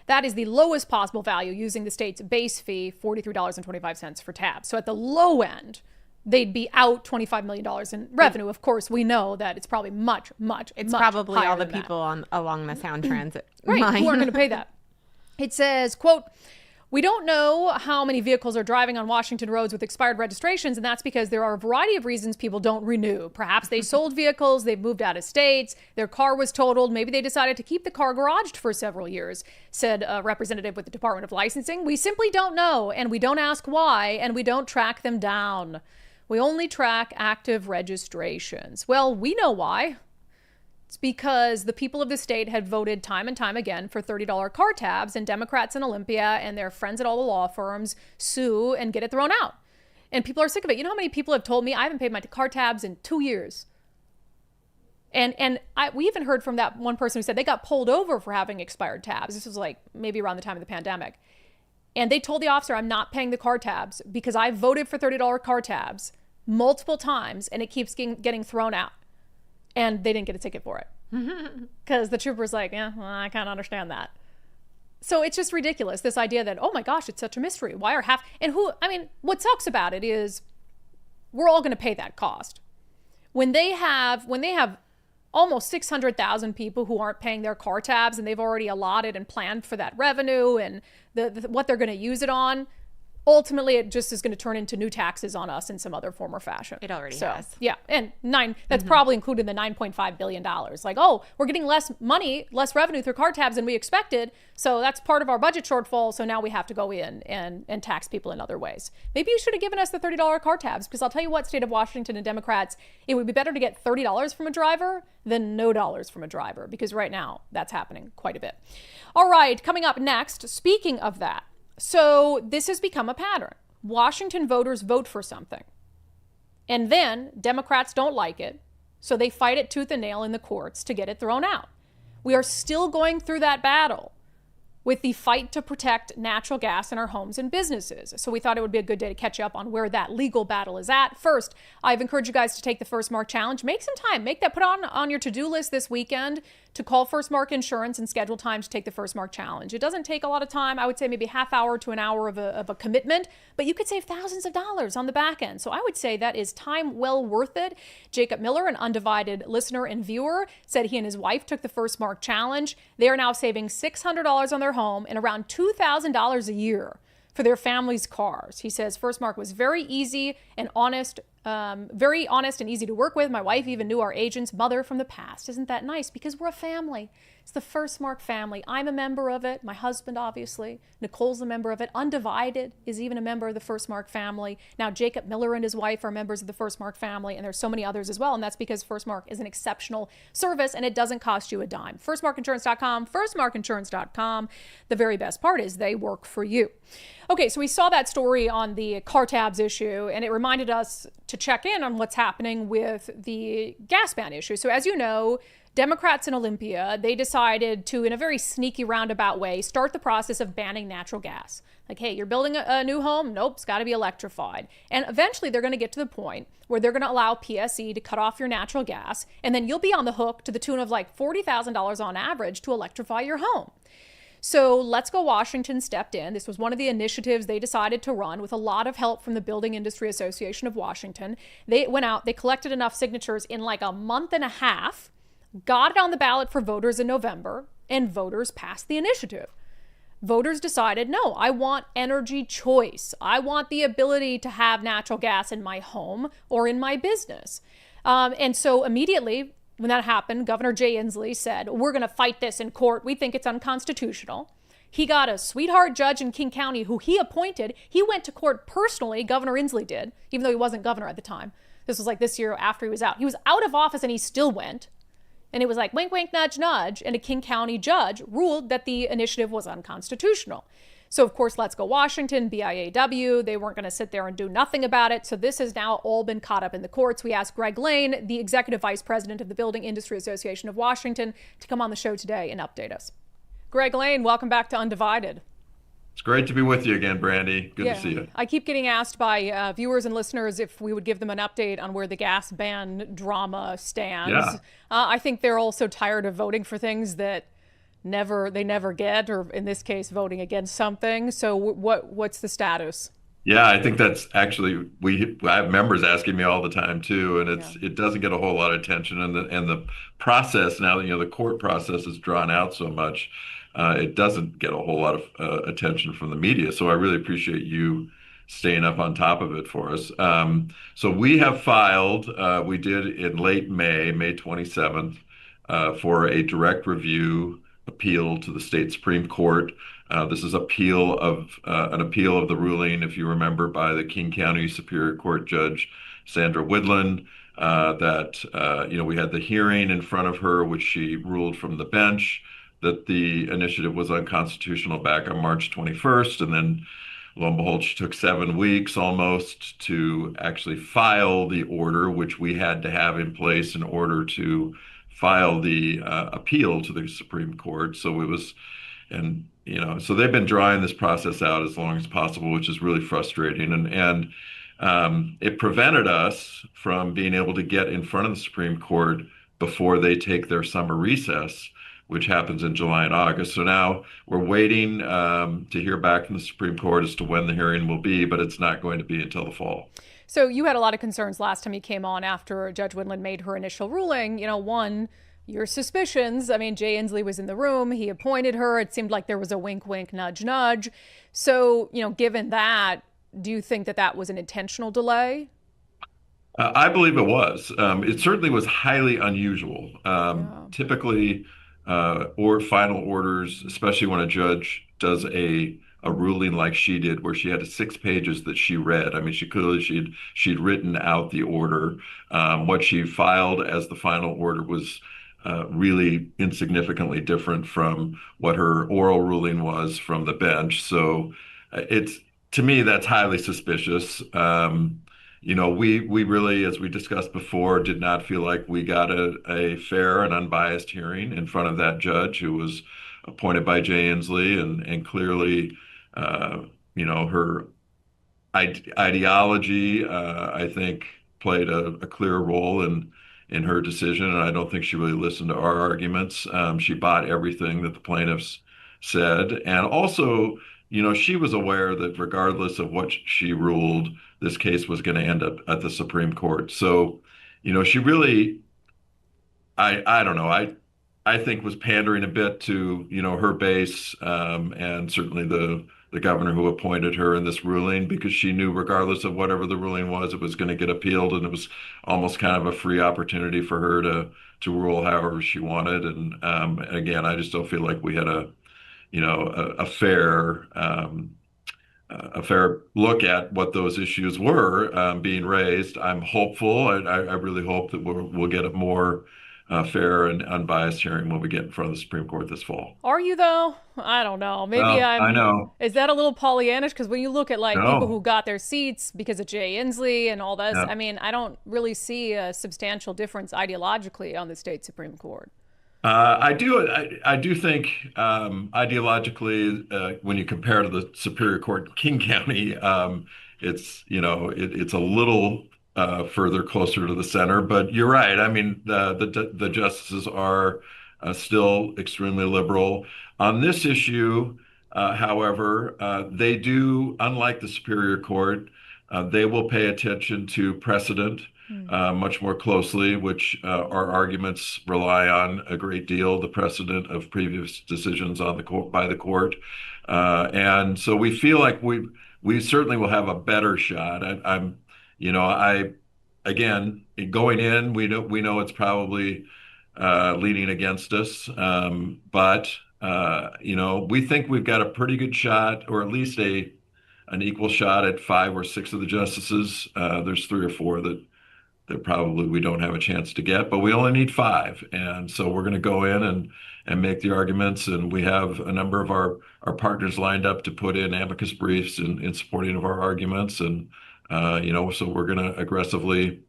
That is the lowest possible value using the state's base fee, $43.25 for tabs. So at the low end, they'd be out $25 million in revenue. Of course, we know that it's probably much probably higher all the than people along the Sound Transit right, line. who aren't going to pay that. It says, quote, we don't know how many vehicles are driving on Washington roads with expired registrations, and that's because there are a variety of reasons people don't renew. Perhaps they sold vehicles, they've moved out of states, their car was totaled, maybe they decided to keep the car garaged for several years, said a representative with the Department of Licensing. We simply don't know, and we don't ask why, and we don't track them down. We only track active registrations. Well, we know why. It's because the people of the state had voted time and time again for $30 car tabs, and Democrats in Olympia and their friends at all the law firms sue and get it thrown out. And people are sick of it. You know how many people have told me I haven't paid my car tabs in 2 years? And we even heard from that one person who said they got pulled over for having expired tabs. This was like maybe around the time of the pandemic. And they told the officer, I'm not paying the car tabs because I voted for $30 car tabs multiple times and it keeps getting thrown out. And they didn't get a ticket for it because the trooper's like, I can't understand that. So it's just ridiculous. This idea that, oh my gosh, it's such a mystery. Why are what sucks about it is we're all going to pay that cost. When they have almost 600,000 people who aren't paying their car tabs and they've already allotted and planned for that revenue and what they're going to use it on, ultimately, it just is going to turn into new taxes on us in some other form or fashion. It already has. Yeah. And that's probably included in the $9.5 billion. Like, oh, we're getting less revenue through car tabs than we expected. So that's part of our budget shortfall. So now we have to go in and tax people in other ways. Maybe you should have given us the $30 car tabs because I'll tell you what, state of Washington and Democrats, it would be better to get $30 from a driver than no dollars from a driver because right now that's happening quite a bit. All right. Coming up next, speaking of that. So this has become a pattern. Washington voters vote for something. And then Democrats don't like it. So they fight it tooth and nail in the courts to get it thrown out. We are still going through that battle with the fight to protect natural gas in our homes and businesses. So we thought it would be a good day to catch up on where that legal battle is at. First, I've encouraged you guys to take the First Mark Challenge. Make some time. Put on your to-do list this weekend to call First Mark Insurance and schedule time to take the First Mark Challenge. It doesn't take a lot of time. I would say maybe half hour to an hour of a commitment, but you could save thousands of dollars on the back end. So I would say that is time well worth it. Jacob Miller, an undivided listener and viewer, said he and his wife took the First Mark Challenge. They are now saving $600 on their home and around $2,000 a year for their family's cars. He says First Mark was very easy and honest, very honest and easy to work with. My wife even knew our agent's mother from the past. Isn't that nice? Because we're a family. It's the First Mark family. I'm a member of it. My husband, obviously. Nicole's a member of it. Undivided is even a member of the First Mark family. Now, Jacob Miller and his wife are members of the First Mark family, and there's so many others as well. And that's because First Mark is an exceptional service, and it doesn't cost you a dime. FirstMarkInsurance.com, FirstMarkInsurance.com. The very best part is they work for you. Okay, so we saw that story on the car tabs issue, and it reminded us to check in on what's happening with the gas ban issue. So as you know, Democrats in Olympia, they decided to, in a very sneaky roundabout way, start the process of banning natural gas. Like, hey, you're building a new home? Nope, it's got to be electrified. And eventually they're going to get to the point where they're going to allow PSE to cut off your natural gas, and then you'll be on the hook to the tune of like $40,000 on average to electrify your home. So Let's Go Washington stepped in. This was one of the initiatives they decided to run with a lot of help from the Building Industry Association of Washington. They went out, they collected enough signatures in like a month and a half, got it on the ballot for voters in November, and voters passed the initiative. Voters decided, no, I want energy choice. I want the ability to have natural gas in my home or in my business. And so immediately when that happened, Governor Jay Inslee said, we're going to fight this in court. We think it's unconstitutional. He got a sweetheart judge in King County who he appointed. He went to court personally, Governor Inslee did, even though he wasn't governor at the time. This was like this year after he was out. He was out of office and he still went. And it was like wink, wink, nudge, nudge. And a King County judge ruled that the initiative was unconstitutional. So, of course, Let's Go Washington, BIAW, they weren't going to sit there and do nothing about it. So this has now all been caught up in the courts. We asked Greg Lane, the executive vice president of the Building Industry Association of Washington, to come on the show today and update us. Greg Lane, welcome back to Undivided. It's great to be with you again, Brandi. Good to see you. I keep getting asked by viewers and listeners if we would give them an update on where the gas ban drama stands. Yeah. I think they're also tired of voting for things that they never get, or in this case, voting against something. So what's the status? Yeah, I think that's actually I have members asking me all the time too, and it doesn't get a whole lot of attention, and the process now, the court process is drawn out so much. It doesn't get a whole lot of attention from the media. So I really appreciate you staying up on top of it for us. So we have filed, we did in late May 27th, for a direct review appeal to the state Supreme Court. This is an appeal of the ruling, if you remember, by the King County Superior Court Judge Sandra Woodland, that we had the hearing in front of her, which she ruled from the bench that the initiative was unconstitutional back on March 21st. And then lo and behold, she took 7 weeks almost to actually file the order, which we had to have in place in order to file the appeal to the Supreme Court. So it was, so they've been drawing this process out as long as possible, which is really frustrating. And it prevented us from being able to get in front of the Supreme Court before they take their summer recess, which happens in July and August. So now we're waiting to hear back from the Supreme Court as to when the hearing will be, but it's not going to be until the fall. So you had a lot of concerns last time you came on after Judge Woodland made her initial ruling. One, your suspicions. I mean, Jay Inslee was in the room. He appointed her. It seemed like there was a wink, wink, nudge, nudge. So, given that, do you think that that was an intentional delay? I believe it was. It certainly was highly unusual. Typically, or final orders, especially when a judge does a ruling like she did, where she had 6 pages that she read. I mean, she'd written out the order. What she filed as the final order was really insignificantly different from what her oral ruling was from the bench. So to me, that's highly suspicious. We really, as we discussed before, did not feel like we got a fair and unbiased hearing in front of that judge who was appointed by Jay Inslee, and clearly, her ideology, I think, played a clear role in her decision, and I don't think she really listened to our arguments. She bought everything that the plaintiffs said, and also, she was aware that regardless of what she ruled, this case was going to end up at the Supreme Court. So, she really, I don't know, I think was pandering a bit to, her base, and certainly the governor who appointed her in this ruling, because she knew regardless of whatever the ruling was, it was going to get appealed, and it was almost kind of a free opportunity for her to rule however she wanted. And again, I just don't feel like we had a fair look at what those issues were being raised. I'm hopeful. I really hope that we'll get a more fair and unbiased hearing when we get in front of the Supreme Court this fall. Are you, though? I don't know. Maybe I know. Is that a little Pollyannish? Because when you look at people who got their seats because of Jay Inslee and all this, I mean, I don't really see a substantial difference ideologically on the state Supreme Court. I do think ideologically, when you compare to the Superior Court in King County, it's a little further closer to the center. But you're right. I mean, the justices are still extremely liberal. On this issue, however, they do, unlike the Superior Court, they will pay attention to precedent much more closely, which our arguments rely on a great deal, the precedent of previous decisions on the court by the court. And so we feel like we certainly will have a better shot. I again, going in, we know it's probably leaning against us, but we think we've got a pretty good shot, or at least an equal shot at 5 or 6 of the justices. There's 3 or 4 that probably we don't have a chance to get, but we only need 5. And so we're going to go in and make the arguments. And we have a number of our partners lined up to put in amicus briefs in supporting of our arguments. And, so we're going to aggressively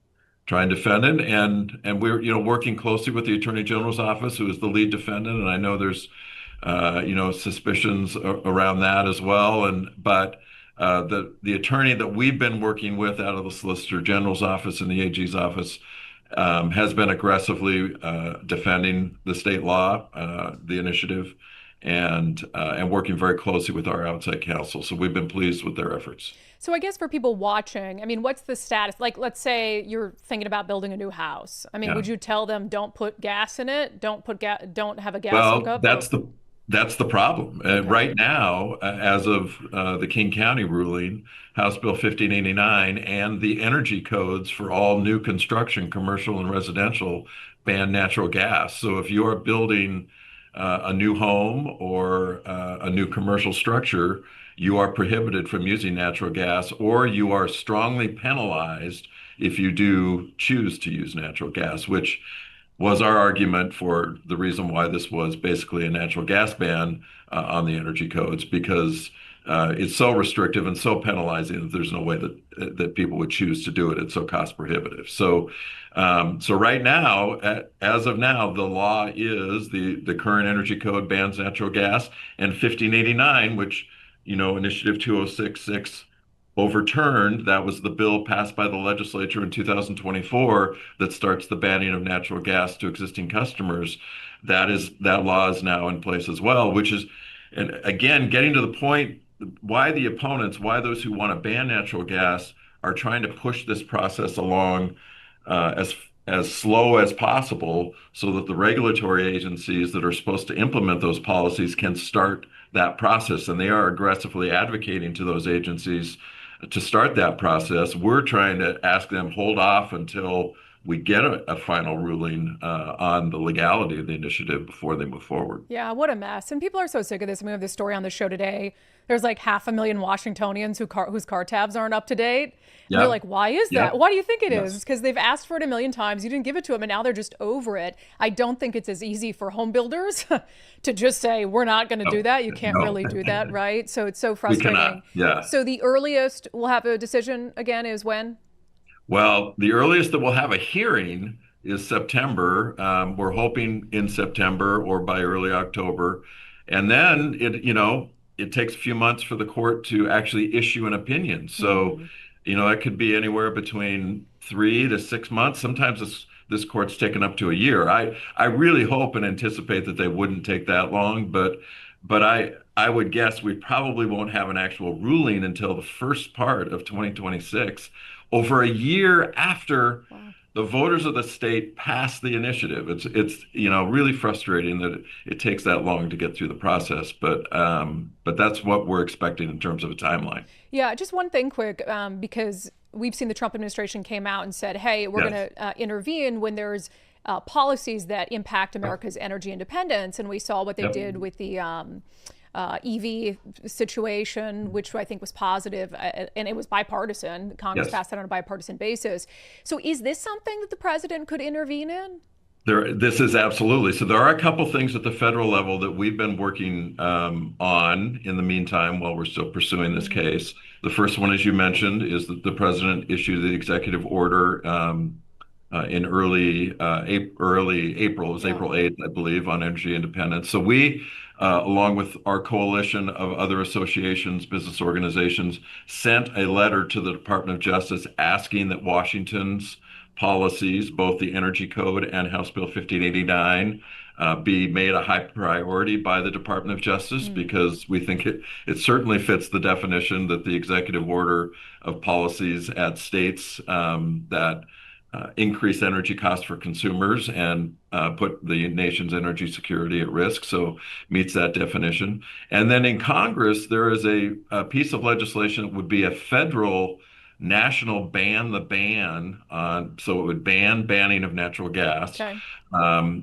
try and defend it. And we're, working closely with the Attorney General's office, who is the lead defendant. And I know there's, suspicions around that as well. But the attorney that we've been working with out of the Solicitor General's office and the AG's office has been aggressively defending the state law, the initiative, and working very closely with our outside counsel. So we've been pleased with their efforts. So I guess for people watching, I mean, what's the status? Like, let's say you're thinking about building a new house. I mean, would you tell them don't put gas in it? Don't have a gas hookup? That's the problem. Okay. Right now, as of the King County ruling, House Bill 1589 and the energy codes for all new construction, commercial and residential, ban natural gas. So if you are building a new home or a new commercial structure, you are prohibited from using natural gas, or you are strongly penalized if you do choose to use natural gas, which was our argument for the reason why this was basically a natural gas ban on the energy codes, because it's so restrictive and so penalizing that there's no way that people would choose to do it. It's so cost prohibitive. So right now, as of now, the law is the current energy code bans natural gas, and 1589, which Initiative 2066 overturned. That was the bill passed by the legislature in 2024 that starts the banning of natural gas to existing customers. That law is now in place as well, which is, and again, getting to the point why those who want to ban natural gas are trying to push this process along as slow as possible, so that the regulatory agencies that are supposed to implement those policies can start that process. And they are aggressively advocating to those agencies to start that process. We're trying to ask them hold off until we get a final ruling on the legality of the initiative before they move forward. Yeah, what a mess. And people are so sick of this. I mean, we have this story on the show today. There's like 500,000 Washingtonians whose car tabs aren't up to date. And they're like, why is that? Why do you think it is? Because they've asked for it a million times. You didn't give it to them, and now they're just over it. I don't think it's as easy for home builders to just say, we're not going to do that. You can't really do that, right? So it's so frustrating. We cannot. Yeah. So the earliest we'll have a decision again is when? Well, the earliest that we'll have a hearing is September. We're hoping in September or by early October. And then it takes a few months for the court to actually issue an opinion. So, it could be anywhere between 3 to 6 months. Sometimes this court's taken up to a year. I really hope and anticipate that they wouldn't take that long, but I would guess we probably won't have an actual ruling until the first part of 2026, over a year after the voters of the state passed the initiative. It's really frustrating that it takes that long to get through the process, but that's what we're expecting in terms of a timeline. Yeah, just one thing quick, because we've seen the Trump administration came out and said, hey, we're going to intervene when there's policies that impact America's energy independence. And we saw what they did with the EV situation, which I think was positive, and it was bipartisan. Congress passed that on a bipartisan basis. So is this something that the president could intervene in? This is absolutely. So there are a couple things at the federal level that we've been working on in the meantime while we're still pursuing this case. The first one, as you mentioned, is that the president issued the executive order in early April. It was April 8th, I believe, on energy independence. So we, along with our coalition of other associations, business organizations, sent a letter to the Department of Justice asking that Washington's policies, both the Energy Code and House Bill 1589, be made a high priority by the Department of Justice because we think it certainly fits the definition that the executive order of policies at states that increase energy costs for consumers and put the nation's energy security at risk. So meets that definition. And then in Congress, there is a piece of legislation that would be a federal national ban the ban on, so it would ban banning of natural gas. Okay.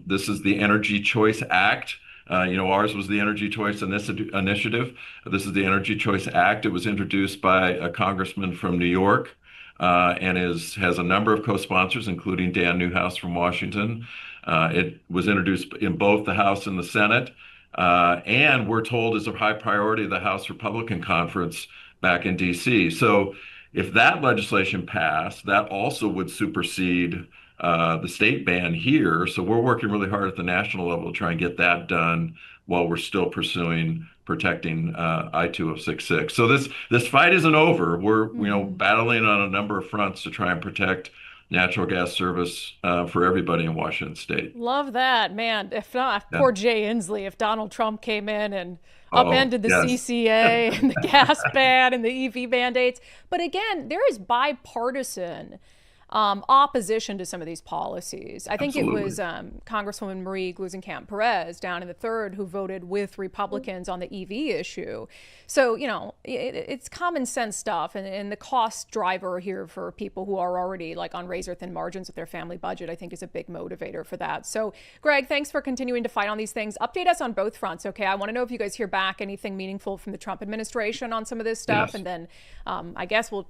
This is the Energy Choice Act. Ours was the Energy Choice Initiative. This is the Energy Choice Act. It was introduced by a congressman from New York and has a number of co-sponsors, including Dan Newhouse from Washington. It was introduced in both the House and the Senate, and we're told is a high priority of the House Republican Conference back in D.C. So if that legislation passed, that also would supersede the state ban here. So we're working really hard at the national level to try and get that done while we're still pursuing protecting I-2066. So this fight isn't over. We're battling on a number of fronts to try and protect natural gas service for everybody in Washington State. Love that, man. If not, poor Jay Inslee, if Donald Trump came in and upended the CCA and the gas ban and the EV mandates. But again, there is bipartisan opposition to some of these policies. I think it was Congresswoman Marie Gluesenkamp-Perez down in the 3rd who voted with Republicans on the EV issue. So, it's common sense stuff. And the cost driver here for people who are already like on razor thin margins with their family budget, I think is a big motivator for that. So, Greg, thanks for continuing to fight on these things. Update us on both fronts, okay? I want to know if you guys hear back anything meaningful from the Trump administration on some of this stuff. Yes. And then I guess we'll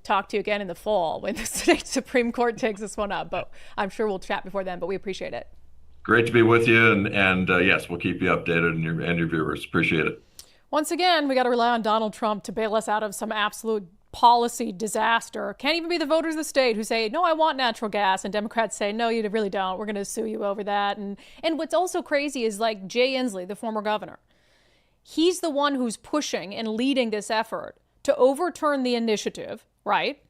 talk to you again in the fall when the state Supreme Court takes this one up. But I'm sure we'll chat before then, but we appreciate it. Great to be with you. And yes, we'll keep you updated and your viewers. Appreciate it. Once again, we got to rely on Donald Trump to bail us out of some absolute policy disaster. Can't even be the voters of the state who say, no, I want natural gas. And Democrats say, no, you really don't. We're going to sue you over that. And what's also crazy is like Jay Inslee, the former governor. He's the one who's pushing and leading this effort to overturn the initiative, right?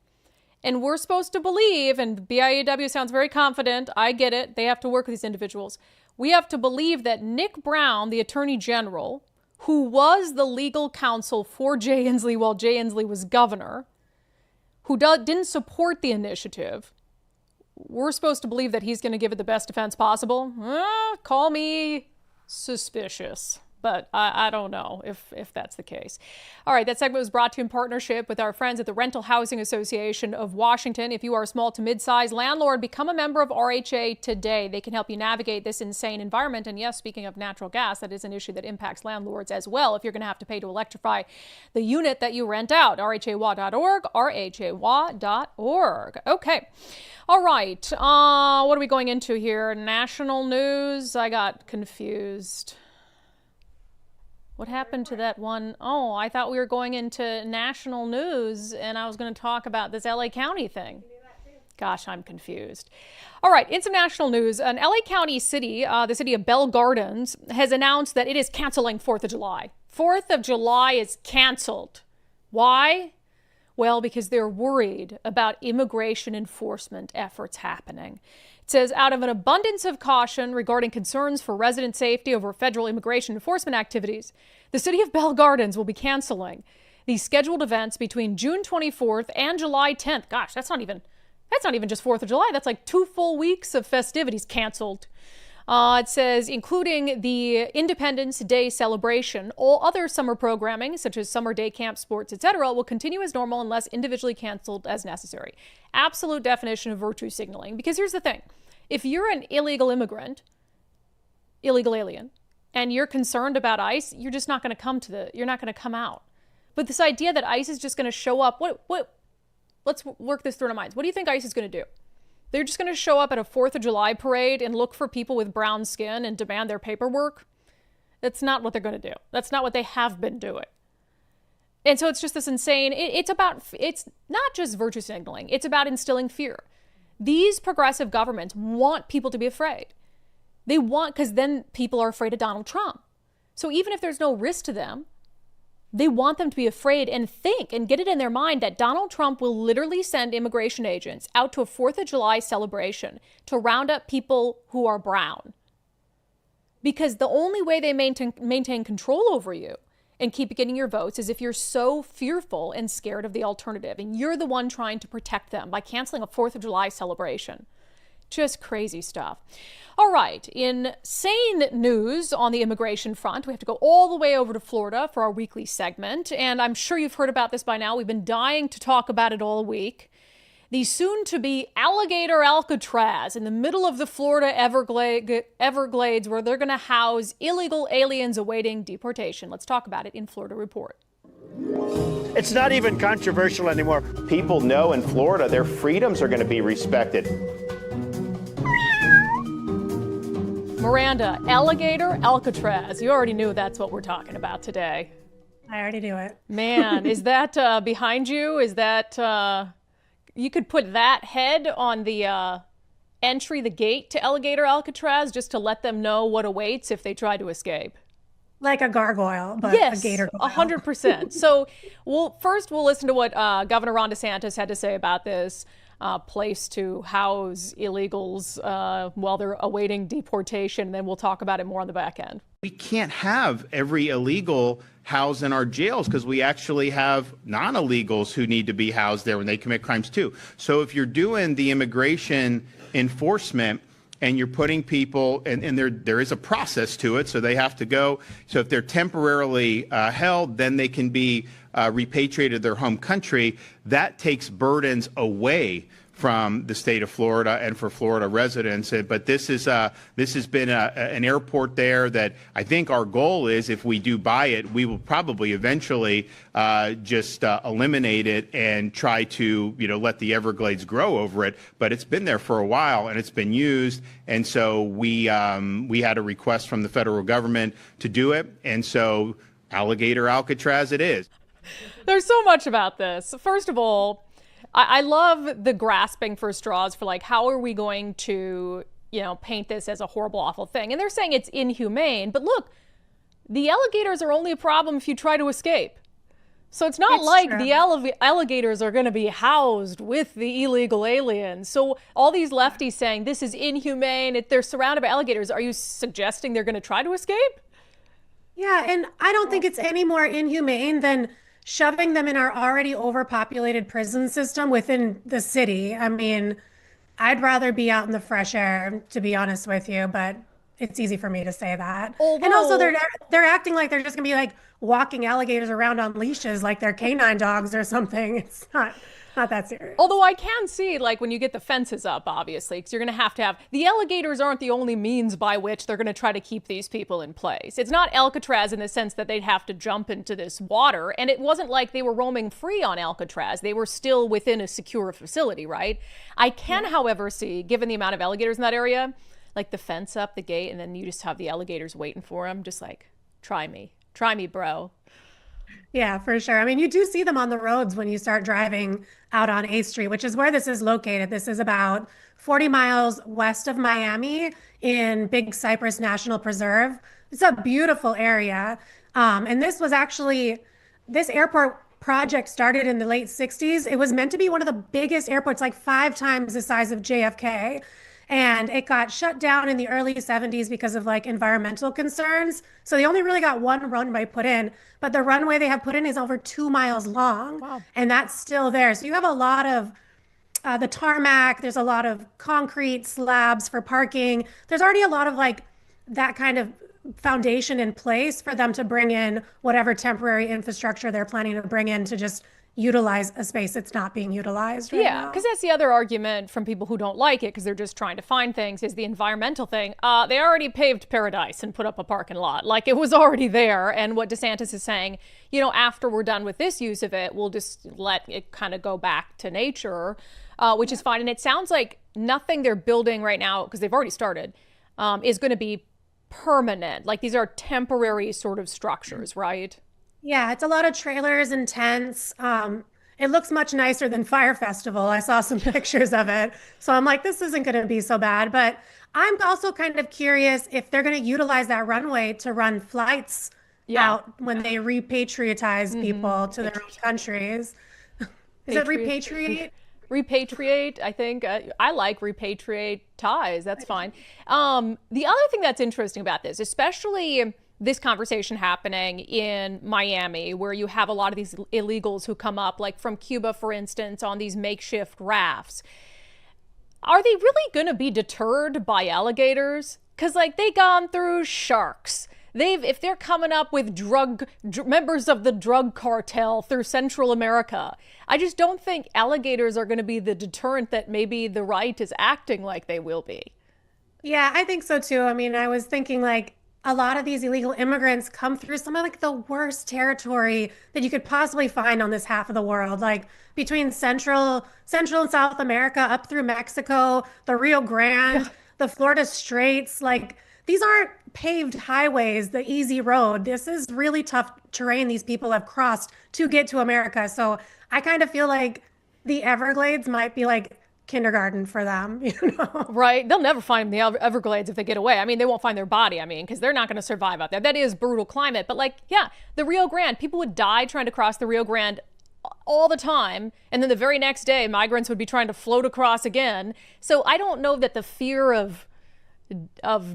And we're supposed to believe, and BIAW sounds very confident, I get it, they have to work with these individuals. We have to believe that Nick Brown, the Attorney General, who was the legal counsel for Jay Inslee while Jay Inslee was governor, who didn't support the initiative, we're supposed to believe that he's going to give it the best defense possible. Call me suspicious. But I don't know if that's the case. All right, that segment was brought to you in partnership with our friends at the Rental Housing Association of Washington. If you are a small to mid-sized landlord, become a member of RHA today. They can help you navigate this insane environment. And yes, speaking of natural gas, that is an issue that impacts landlords as well if you're going to have to pay to electrify the unit that you rent out. RHAWA.org, RHAWA.org. Okay. All right. What are we going into here? National news? I got confused. What happened to that one? Oh, I thought we were going into national news and I was going to talk about this LA County thing. Gosh, I'm confused. All right, in some national news, an LA County city, the city of Bell Gardens, has announced that it is canceling 4th of July. 4th of July is canceled. Why? Well, because they're worried about immigration enforcement efforts happening. It says, out of an abundance of caution regarding concerns for resident safety over federal immigration enforcement activities, the city of Bell Gardens will be canceling these scheduled events between June 24th and July 10th. Gosh, that's not even just 4th of July. That's like 2 full weeks of festivities canceled. It says, including the Independence Day celebration, all other summer programming, such as summer day camp, sports, etc., will continue as normal unless individually canceled as necessary. Absolute definition of virtue signaling. Because here's the thing. If you're an illegal immigrant, illegal alien, and you're concerned about ICE, you're just not going to you're not going to come out. But this idea that ICE is just going to show up, let's work this through our minds. What do you think ICE is going to do? They're just going to show up at a 4th of July parade and look for people with brown skin and demand their paperwork? That's not what they're going to do. That's not what they have been doing. And so it's just this insane, it's not just virtue signaling. It's about instilling fear. These progressive governments want people to be afraid. They want, because then people are afraid of Donald Trump. So even if there's no risk to them, they want them to be afraid and think and get it in their mind that Donald Trump will literally send immigration agents out to a 4th of July celebration to round up people who are brown. because the only way they maintain control over you and keep getting your votes is if you're so fearful and scared of the alternative, and you're the one trying to protect them by canceling a 4th of July celebration. Just crazy stuff. All right, insane news on the immigration front. We have to go all the way over to Florida for our weekly segment, and I'm sure you've heard about this by now. We've been dying to talk about it all week. The soon-to-be Alligator Alcatraz in the middle of the Florida Everglades, where they're going to house illegal aliens awaiting deportation. Let's talk about it in Florida Report. It's not even controversial anymore. People know in Florida their freedoms are going to be respected. Miranda, Alligator Alcatraz. You already knew that's what we're talking about today. I already knew it. Man, is that behind you? Is that... You could put that head on the entry, the gate to Alligator Alcatraz, just to let them know what awaits if they try to escape. Like a gargoyle, but yes, a gator gargoyle. 100%. So we'll listen to what Governor Ron DeSantis had to say about this place to house illegals while they're awaiting deportation. And then we'll talk about it more on the back end. We can't have every illegal housed in our jails because we actually have non-illegals who need to be housed there when they commit crimes too. So if you're doing the immigration enforcement and you're putting people, and there is a process to it, so they have to go. So if they're temporarily held, then they can be repatriated to their home country. That takes burdens away from the state of Florida and for Florida residents. But this has been an airport there that I think our goal is, if we do buy it, we will probably eventually just eliminate it and try to let the Everglades grow over it. But it's been there for a while and it's been used, and so we had a request from the federal government to do it, and so Alligator Alcatraz it is. There's so much about this. First of all, I love the grasping for straws for how are we going to, paint this as a horrible, awful thing. And they're saying it's inhumane. But look, the alligators are only a problem if you try to escape. So it's not like true. the alligators are going to be housed with the illegal aliens. So all these lefties saying this is inhumane, they're surrounded by alligators. Are you suggesting they're going to try to escape? Yeah, and I don't think it's any more inhumane than shoving them in our already overpopulated prison system within the city. I mean, I'd rather be out in the fresh air, to be honest with you, but it's easy for me to say that. And also they're acting like they're just gonna be walking alligators around on leashes like they're canine dogs or something. It's not that serious. Although I can see, when you get the fences up, obviously, because you're going to have the alligators aren't the only means by which they're going to try to keep these people in place. It's not Alcatraz in the sense that they'd have to jump into this water. And it wasn't like they were roaming free on Alcatraz. They were still within a secure facility, right? I can, however, see, given the amount of alligators in that area, the fence up, the gate, and then you just have the alligators waiting for them. Just try me, bro. Yeah, for sure. I mean, you do see them on the roads when you start driving out on 8th Street, which is where this is located. This is about 40 miles west of Miami in Big Cypress National Preserve. It's a beautiful area. And this airport project started in the late 60s. It was meant to be one of the biggest airports, 5 times the size of JFK. And it got shut down in the early 70s because of environmental concerns. So they only really got one runway put in, but the runway they have put in is over 2 miles long. Wow. And that's still there. So you have a lot of the tarmac, there's a lot of concrete slabs for parking. There's already a lot of that kind of foundation in place for them to bring in whatever temporary infrastructure they're planning to bring in to just utilize a space that's not being utilized right now. Because that's the other argument from people who don't like it because they're just trying to find things is the environmental thing. They already paved paradise and put up a parking lot. It was already there. And what DeSantis is saying, after we're done with this use of it, we'll just let it kind of go back to nature, which is fine. And it sounds like nothing they're building right now, because they've already started, is going to be permanent. These are temporary sort of structures, right? Yeah, it's a lot of trailers and tents. It looks much nicer than Fire Festival. I saw some pictures of it. So I'm this isn't going to be so bad. But I'm also kind of curious if they're going to utilize that runway to run flights out when they repatriatize people to their own countries. Is it repatriate? repatriate. I think I like repatriate ties. That's fine. The other thing that's interesting about this, especially this conversation happening in Miami, where you have a lot of these illegals who come up, like from Cuba, for instance, on these makeshift rafts. Are they really going to be deterred by alligators? Because, like, they gone through sharks. If they're coming up with members of the drug cartel through Central America, I just don't think alligators are going to be the deterrent that maybe the right is acting like they will be. Yeah, I think so too. I mean, I was thinking like a lot of these illegal immigrants come through some of like the worst territory that you could possibly find on this half of the world, like between Central and South America, up through Mexico, the Rio Grande, the Florida Straits. Like, these aren't paved highways, the easy road. This is really tough terrain these people have crossed to get to America. So I kind of feel like the Everglades might be like kindergarten for them, Right. They'll never find the Everglades if they get away. I mean, they won't find their body, because they're not going to survive out there. That is brutal climate. But like, yeah, the Rio Grande, people would die trying to cross the Rio Grande all the time. And then the very next day, migrants would be trying to float across again. So I don't know that the fear of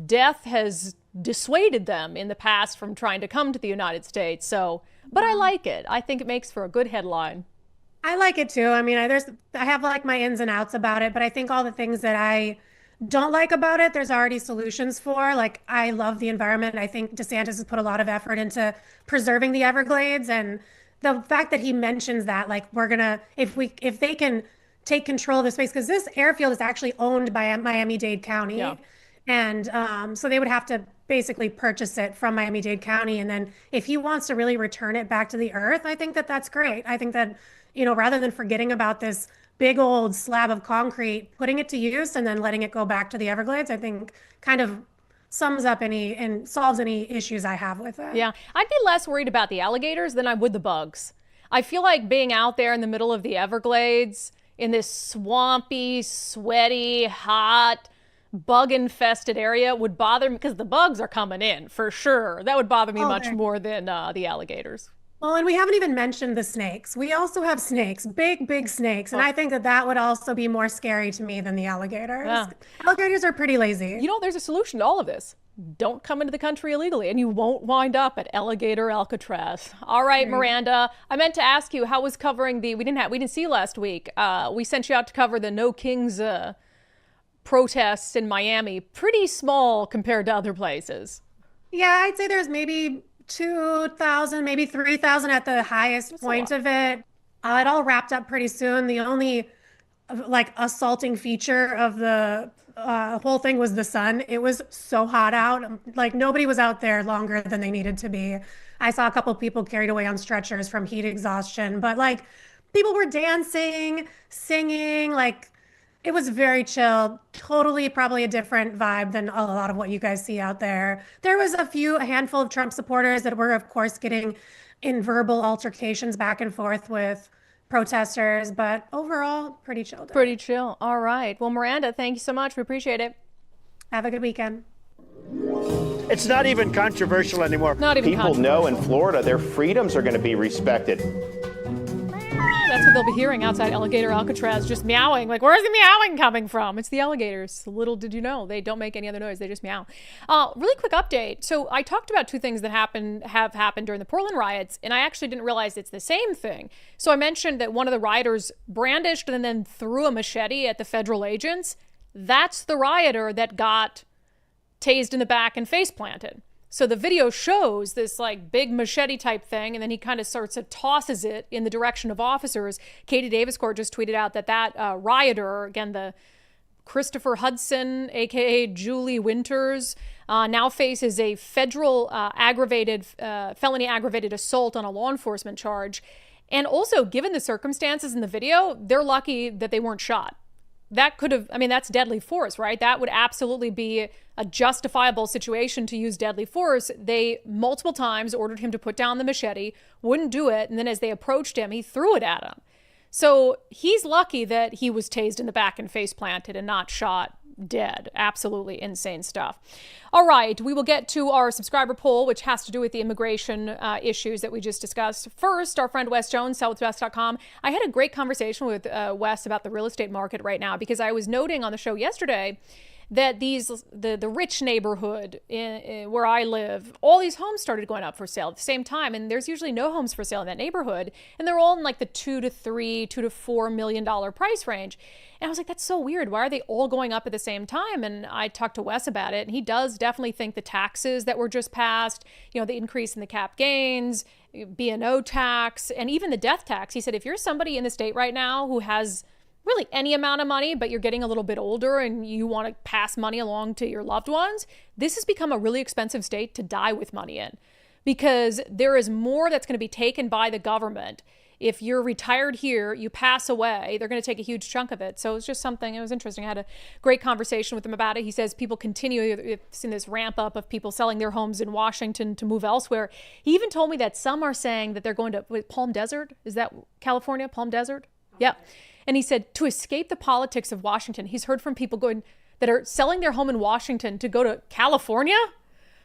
death has dissuaded them in the past from trying to come to the United States. So, but I like it. I think it makes for a good headline. I like it too. I mean, I have like my ins and outs about it, but I think all the things that I don't like about it, there's already solutions for. Like, I love the environment. I think DeSantis has put a lot of effort into preserving the Everglades, and the fact that he mentions that, like, we're gonna, if they can take control of the space, because this airfield is actually owned by Miami-Dade County. Yeah. And so they would have to basically purchase it from Miami-Dade County. And then if he wants to really return it back to the earth, I think that that's great. I think that, rather than forgetting about this big old slab of concrete, putting it to use and then letting it go back to the Everglades, I think kind of sums up and solves any issues I have with it. Yeah, I'd be less worried about the alligators than I would the bugs. I feel like being out there in the middle of the Everglades in this swampy, sweaty, hot, bug-infested area would bother me, because the bugs are coming in for sure. That would bother me much more than the alligators. Well, and we haven't even mentioned the snakes. We also have snakes, big snakes. And I think that would also be more scary to me than the alligators. Yeah. Alligators are pretty lazy. There's a solution to all of this. Don't come into the country illegally, and you won't wind up at Alligator Alcatraz. All right, Miranda, I meant to ask you, how was covering we didn't see you last week. We sent you out to cover the No Kings protests in Miami. Pretty small compared to other places. Yeah, I'd say there's maybe 2,000, maybe 3,000 at the highest point of it. It all wrapped up pretty soon. The only assaulting feature of the whole thing was the sun. It was so hot out. Like, nobody was out there longer than they needed to be. I saw a couple people carried away on stretchers from heat exhaustion, but like, people were dancing, singing, like, it was very chill, totally probably a different vibe than a lot of what you guys see out there. There was a handful of Trump supporters that were, of course, getting in verbal altercations back and forth with protesters, but overall, pretty chill. Pretty chill. All right. Well, Miranda, thank you so much. We appreciate it. Have a good weekend. It's not even controversial anymore. Not even People know in Florida their freedoms are going to be respected. That's what they'll be hearing outside Alligator Alcatraz, just meowing. Like, where's the meowing coming from? It's the alligators. Little did you know, they don't make any other noise. They just meow. Really quick update. So I talked about two things that have happened during the Portland riots, and I actually didn't realize it's the same thing. So I mentioned that one of the rioters brandished and then threw a machete at the federal agents. That's the rioter that got tased in the back and face planted. So the video shows this like big machete type thing, and then he kind of sorts of tosses it in the direction of officers. Katie Daviscourt just tweeted out that rioter, again, the Christopher Hudson, aka Julie Winters, now faces a federal felony aggravated assault on a law enforcement charge. And also, given the circumstances in the video, they're lucky that they weren't shot. That could have, that's deadly force, right? That would absolutely be a justifiable situation to use deadly force. They multiple times ordered him to put down the machete, wouldn't do it. And then as they approached him, he threw it at him. So he's lucky that he was tased in the back and face planted and not shot dead. Absolutely insane stuff. All right, we will get to our subscriber poll, which has to do with the immigration issues that we just discussed. First, our friend Wes Jones, sellwithwes.com. I had a great conversation with Wes about the real estate market right now, because I was noting on the show yesterday that the rich neighborhood in where I live, all these homes started going up for sale at the same time, and there's usually no homes for sale in that neighborhood, and they're all in like the $2 to $4 million price range. And I was like, that's so weird. Why are they all going up at the same time? And I talked to Wes about it, and he does definitely think the taxes that were just passed, the increase in the cap gains, B&O tax, and even the death tax. He said, if you're somebody in the state right now who has really any amount of money, but you're getting a little bit older and you want to pass money along to your loved ones, this has become a really expensive state to die with money in, because there is more that's going to be taken by the government. If you're retired here, you pass away, they're going to take a huge chunk of it. So it's just something, it was interesting. I had a great conversation with him about it. He says people continue, seen this ramp up of people selling their homes in Washington to move elsewhere. He even told me that some are saying that they're going to Palm Desert. Is that California? Palm Desert? Yeah. And he said to escape the politics of Washington, he's heard from people that are selling their home in Washington to go to California.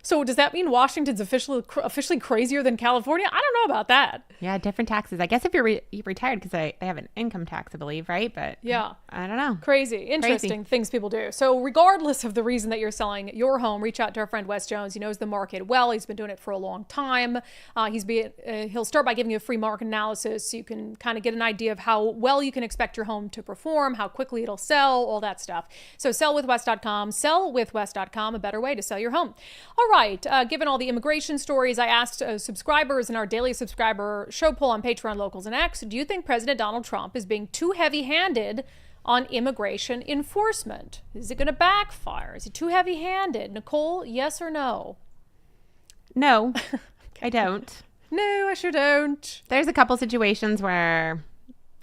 So does that mean Washington's officially crazier than California? I don't know about that. Yeah, different taxes. I guess if you're retired, because they have an income tax, I believe, right? But yeah, I don't know. Crazy. Interesting things people do. So regardless of the reason that you're selling your home, reach out to our friend Wes Jones. He knows the market well. He's been doing it for a long time. He'll start by giving you a free market analysis so you can kind of get an idea of how well you can expect your home to perform, how quickly it'll sell, all that stuff. So sellwithwes.com, sellwithwes.com, a better way to sell your home. All right. Given all the immigration stories, I asked subscribers in our daily subscriber show poll on Patreon, Locals, and X, do you think President Donald Trump is being too heavy-handed on immigration enforcement? Is it going to backfire? Is he too heavy-handed? Nicole, yes or no? No, I don't. No, I sure don't. There's a couple situations where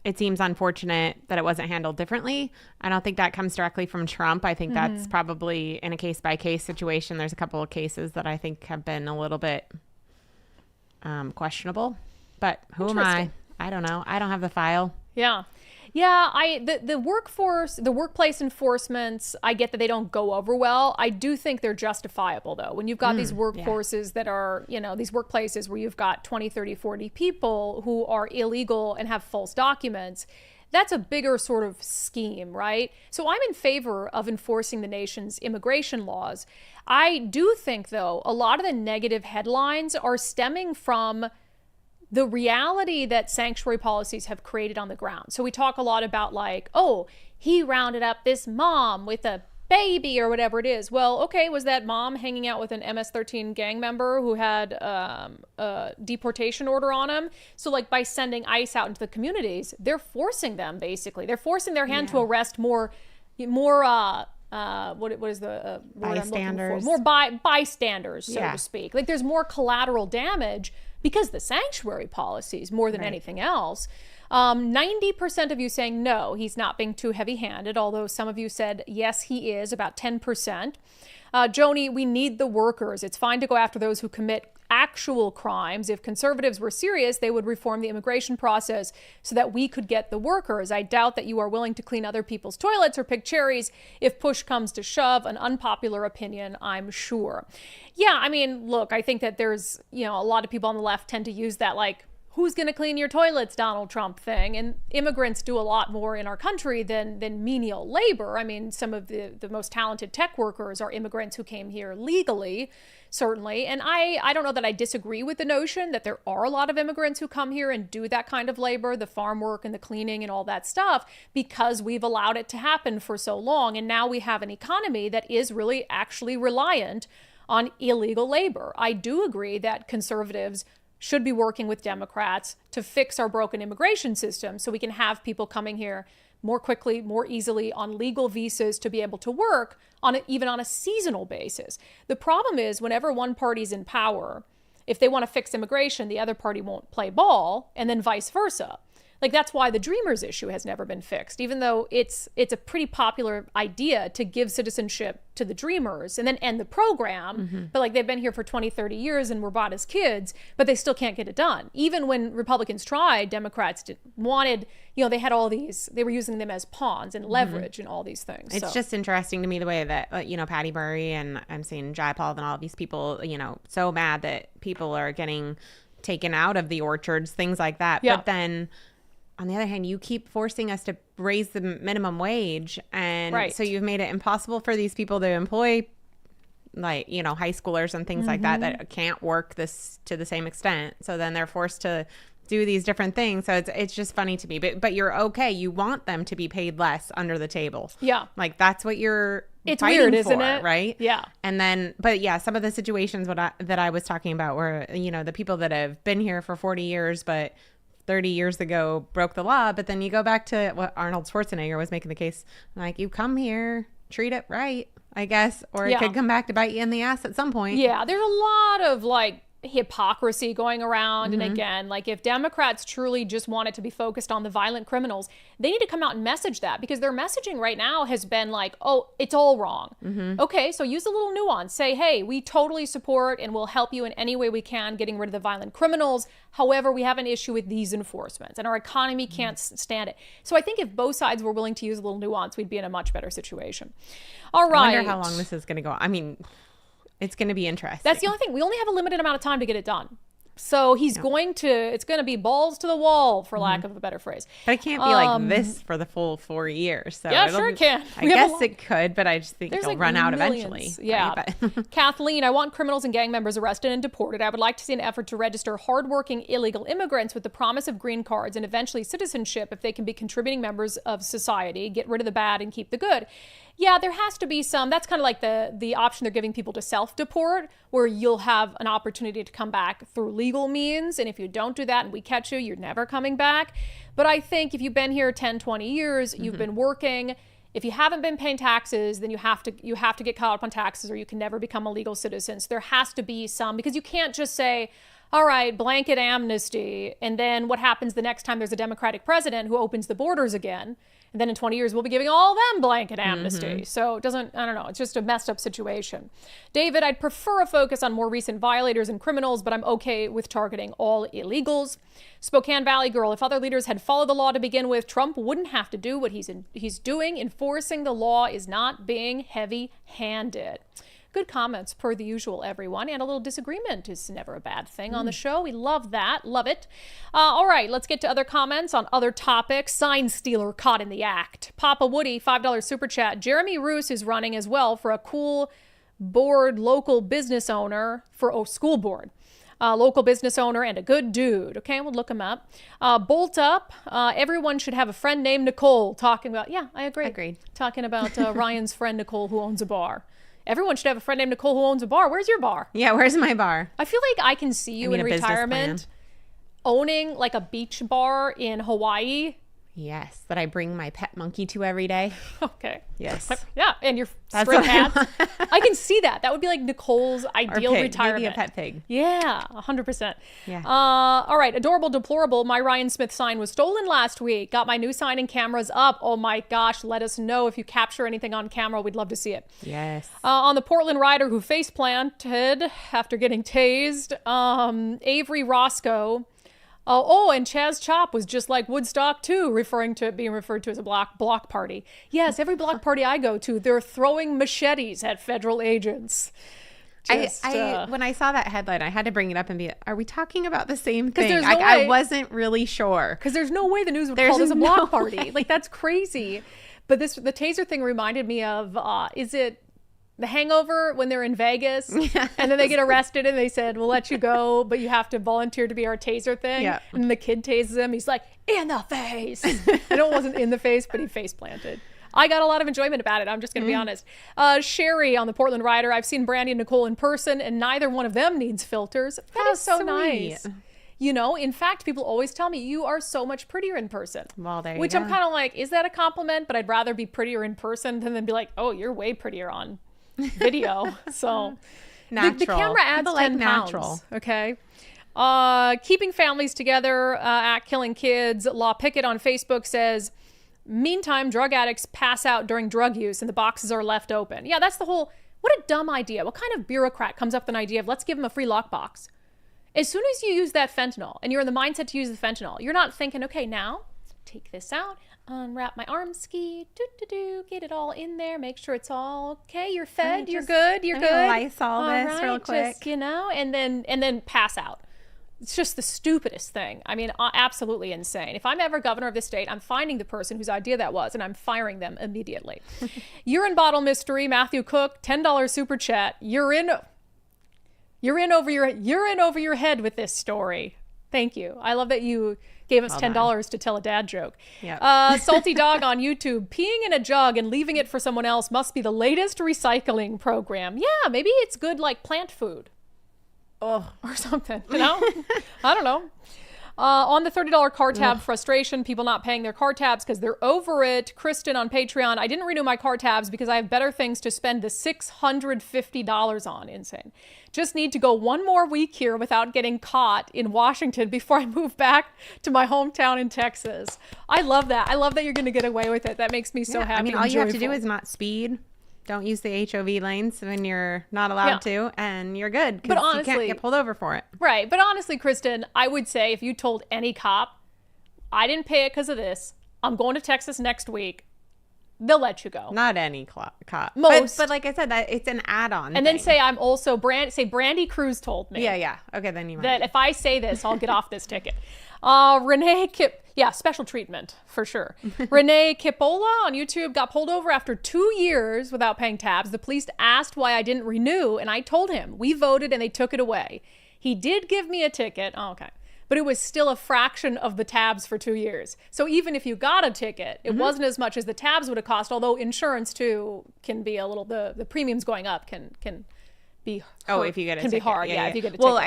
it seems unfortunate that it wasn't handled differently. I don't think that comes directly from Trump. I think that's probably in a case-by-case situation. There's a couple of cases that I think have been a little bit questionable. But who am I? I don't know. I don't have the file. Yeah. Yeah, the workplace enforcements, I get that they don't go over well. I do think they're justifiable, though. When you've got these workforces that are, these workplaces where you've got 20, 30, 40 people who are illegal and have false documents, that's a bigger sort of scheme, right? So I'm in favor of enforcing the nation's immigration laws. I do think, though, a lot of the negative headlines are stemming from the reality that sanctuary policies have created on the ground. So we talk a lot about he rounded up this mom with a baby or whatever it is. Well, okay, was that mom hanging out with an MS-13 gang member who had a deportation order on him? So by sending ICE out into the communities, they're forcing them, basically. They're forcing their hand to arrest more what is the word bystanders. I'm looking for? More bystanders, so to speak. There's more collateral damage because the sanctuary policies more than anything else. 90% of you saying no, he's not being too heavy-handed, although some of you said yes, he is, about 10%. Joni, we need the workers. It's fine to go after those who commit actual crimes. If conservatives were serious, they would reform the immigration process so that we could get the workers. I doubt that you are willing to clean other people's toilets or pick cherries if push comes to shove. An unpopular opinion, I'm sure. Yeah, I mean, look, I think that there's, a lot of people on the left tend to use that who's going to clean your toilets, Donald Trump thing. And immigrants do a lot more in our country than menial labor. I mean, some of the most talented tech workers are immigrants who came here legally, certainly. And I don't know that I disagree with the notion that there are a lot of immigrants who come here and do that kind of labor, the farm work and the cleaning and all that stuff, because we've allowed it to happen for so long. And now we have an economy that is really actually reliant on illegal labor. I do agree that conservatives should be working with Democrats to fix our broken immigration system so we can have people coming here more quickly, more easily on legal visas to be able to work even on a seasonal basis. The problem is whenever one party's in power, if they want to fix immigration, the other party won't play ball, and then vice versa. Like, that's why the Dreamers issue has never been fixed, even though it's a pretty popular idea to give citizenship to the Dreamers and then end the program. But like, they've been here for 20, 30 years and were bought as kids, but they still can't get it done. Even when Republicans tried, Democrats wanted, they had all these, they were using them as pawns and leverage and all these things. It's just interesting to me the way that, Patty Murray and I'm seeing Jai Paul and all of these people, so mad that people are getting taken out of the orchards, things like that. Yeah. But then on the other hand, you keep forcing us to raise the minimum wage. And so you've made it impossible for these people to employ high schoolers and things like that can't work this to the same extent. So then they're forced to do these different things. So it's just funny to me, but you're okay. You want them to be paid less under the table. Yeah. Like that's what you're it's fighting weird, for, isn't it? Right. Yeah. And then, but yeah, some of the situations that I was talking about were, the people that have been here for 40 years, but 30 years ago broke the law. But then you go back to what Arnold Schwarzenegger was making the case, like, you come here, treat it right, I guess, or it could come back to bite you in the ass at some point. Yeah, there's a lot of hypocrisy going around. And again, if Democrats truly just want it to be focused on the violent criminals, they need to come out and message that, because their messaging right now has been like, oh, it's all wrong. Okay, so use a little nuance. Say, hey, we totally support and will help you in any way we can getting rid of the violent criminals. However, we have an issue with these enforcements and our economy can't stand it. So I think if both sides were willing to use a little nuance, we'd be in a much better situation. All right. I wonder how long this is going to go. I mean, it's going to be interesting. That's the only thing. We only have a limited amount of time to get it done. So it's going to be balls to the wall, for lack of a better phrase. But it can't be like this for the full 4 years. So yeah, sure it can. I guess it could, but I just think it'll run out eventually. Yeah. Right? Kathleen, I want criminals and gang members arrested and deported. I would like to see an effort to register hardworking illegal immigrants with the promise of green cards and eventually citizenship if they can be contributing members of society, get rid of the bad and keep the good. Yeah, there has to be some. That's kind of like the option they're giving people to self-deport, where you'll have an opportunity to come back through legal means. And if you don't do that and we catch you, you're never coming back. But I think if you've been here 10, 20 years, you've been working, if you haven't been paying taxes, then you have to get caught up on taxes, or you can never become a legal citizen. So there has to be some, because you can't just say, all right, blanket amnesty, and then what happens the next time there's a Democratic president who opens the borders again? And then in 20 years, we'll be giving all them blanket amnesty. So it doesn't, I don't know, it's just a messed up situation. David, I'd prefer a focus on more recent violators and criminals, but I'm okay with targeting all illegals. Spokane Valley girl, if other leaders had followed the law to begin with, Trump wouldn't have to do what he's doing. Enforcing the law is not being heavy-handed. Good comments per the usual, everyone. And a little disagreement is never a bad thing on the show. We love that. Love it. All right, let's get to other comments on other topics. Sign stealer caught in the act. Papa Woody, $5 super chat. Jeremy Roos is running as well for a cool board local business owner for school board. Local business owner and a good dude. Okay, we'll look him up. Bolt Up. Everyone should have a friend named Nicole. Talking about, yeah, I agree. Agreed. Talking about Ryan's friend Nicole who owns a bar. Everyone should have a friend named Nicole who owns a bar. Where's your bar? Yeah, where's my bar? I feel like I can see you in retirement owning like a beach bar in Hawaii. Yes, that I bring my pet monkey to every day. Okay. Yes. Yeah, and your spring hats. I can see that. That would be like Nicole's ideal retirement. Maybe a pet pig. Yeah, 100%. Yeah. All right, adorable, deplorable. My Ryan Smith sign was stolen last week. Got my new sign and cameras up. Oh my gosh, let us know if you capture anything on camera. We'd love to see it. Yes. On the Portland rider who face planted after getting tased, Avery Roscoe. And Chaz Chop was just like Woodstock too, being referred to as a block party. Yes, every block party I go to, they're throwing machetes at federal agents. When I saw that headline, I had to bring it up and be, are we talking about the same thing? There's I wasn't really sure. Because there's no way the news would call this a block party. Like, that's crazy. But the taser thing reminded me of, is it The Hangover when they're in Vegas and then they get arrested and they said, we'll let you go, but you have to volunteer to be our taser thing. Yeah. And the kid tases him. He's like, in the face. I know it wasn't in the face, but he face planted. I got a lot of enjoyment about it. I'm just going to be honest. Sherry on the Portland Rider. I've seen Brandi and Nicole in person and neither one of them needs filters. That is so sweet. nice. You know, in fact, people always tell me you are so much prettier in person. Well, there you Which go. I'm kind of like, is that a compliment? But I'd rather be prettier in person than be like, oh, you're way prettier on video. So natural. The camera adds People 10 like pounds. natural. Okay. Keeping families together, act killing kids. Law Pickett on Facebook says, meantime, drug addicts pass out during drug use and the boxes are left open. Yeah, that's the whole, what a dumb idea. What kind of bureaucrat comes up with an idea of let's give them a free lockbox? As soon as you use that fentanyl and you're in the mindset to use the fentanyl, you're not thinking, okay, now take this out, unwrap my arm ski, get it all in there, make sure it's all okay, you're fed, you're good, you're good. Lysol this real quick. Just, and then pass out. It's just the stupidest thing. I mean, absolutely insane. If I'm ever governor of this state, I'm finding the person whose idea that was, and I'm firing them immediately. Urine bottle mystery, Matthew Cook, $10 super chat. You're in over your head with this story. Thank you. I love that you gave us $10 to tell a dad joke. Yep. Salty Dog on YouTube. Peeing in a jug and leaving it for someone else must be the latest recycling program. Yeah, maybe it's good like plant food. Or something, I don't know. On the $30 car tab frustration, people not paying their car tabs because they're over it. Kristen on Patreon, I didn't renew my car tabs because I have better things to spend the $650 on. Insane. Just need to go one more week here without getting caught in Washington before I move back to my hometown in Texas. I love that. I love that you're going to get away with it. That makes me so happy. I mean, all you have to do is not speed. Don't use the HOV lanes when you're not allowed to, and you're good because you can't get pulled over for it. Right. But honestly, Kristen, I would say if you told any cop, I didn't pay it because of this, I'm going to Texas next week, they'll let you go. Not any cop. Most. But like I said, it's an add-on And then say I'm also, Brandi Kruse told me. Yeah. Okay, then you might. That if I say this, I'll get off this ticket. Special treatment for sure. Renee Kipola on YouTube got pulled over after 2 years without paying tabs. The police asked why I didn't renew, and I told him we voted and they took it away. He did give me a ticket. Oh, okay. But it was still a fraction of the tabs for 2 years. So even if you got a ticket, it wasn't as much as the tabs would have cost, although insurance too can be a little, the premiums going up can be hard. If you get a ticket. Can be hard, if you get a ticket. Well,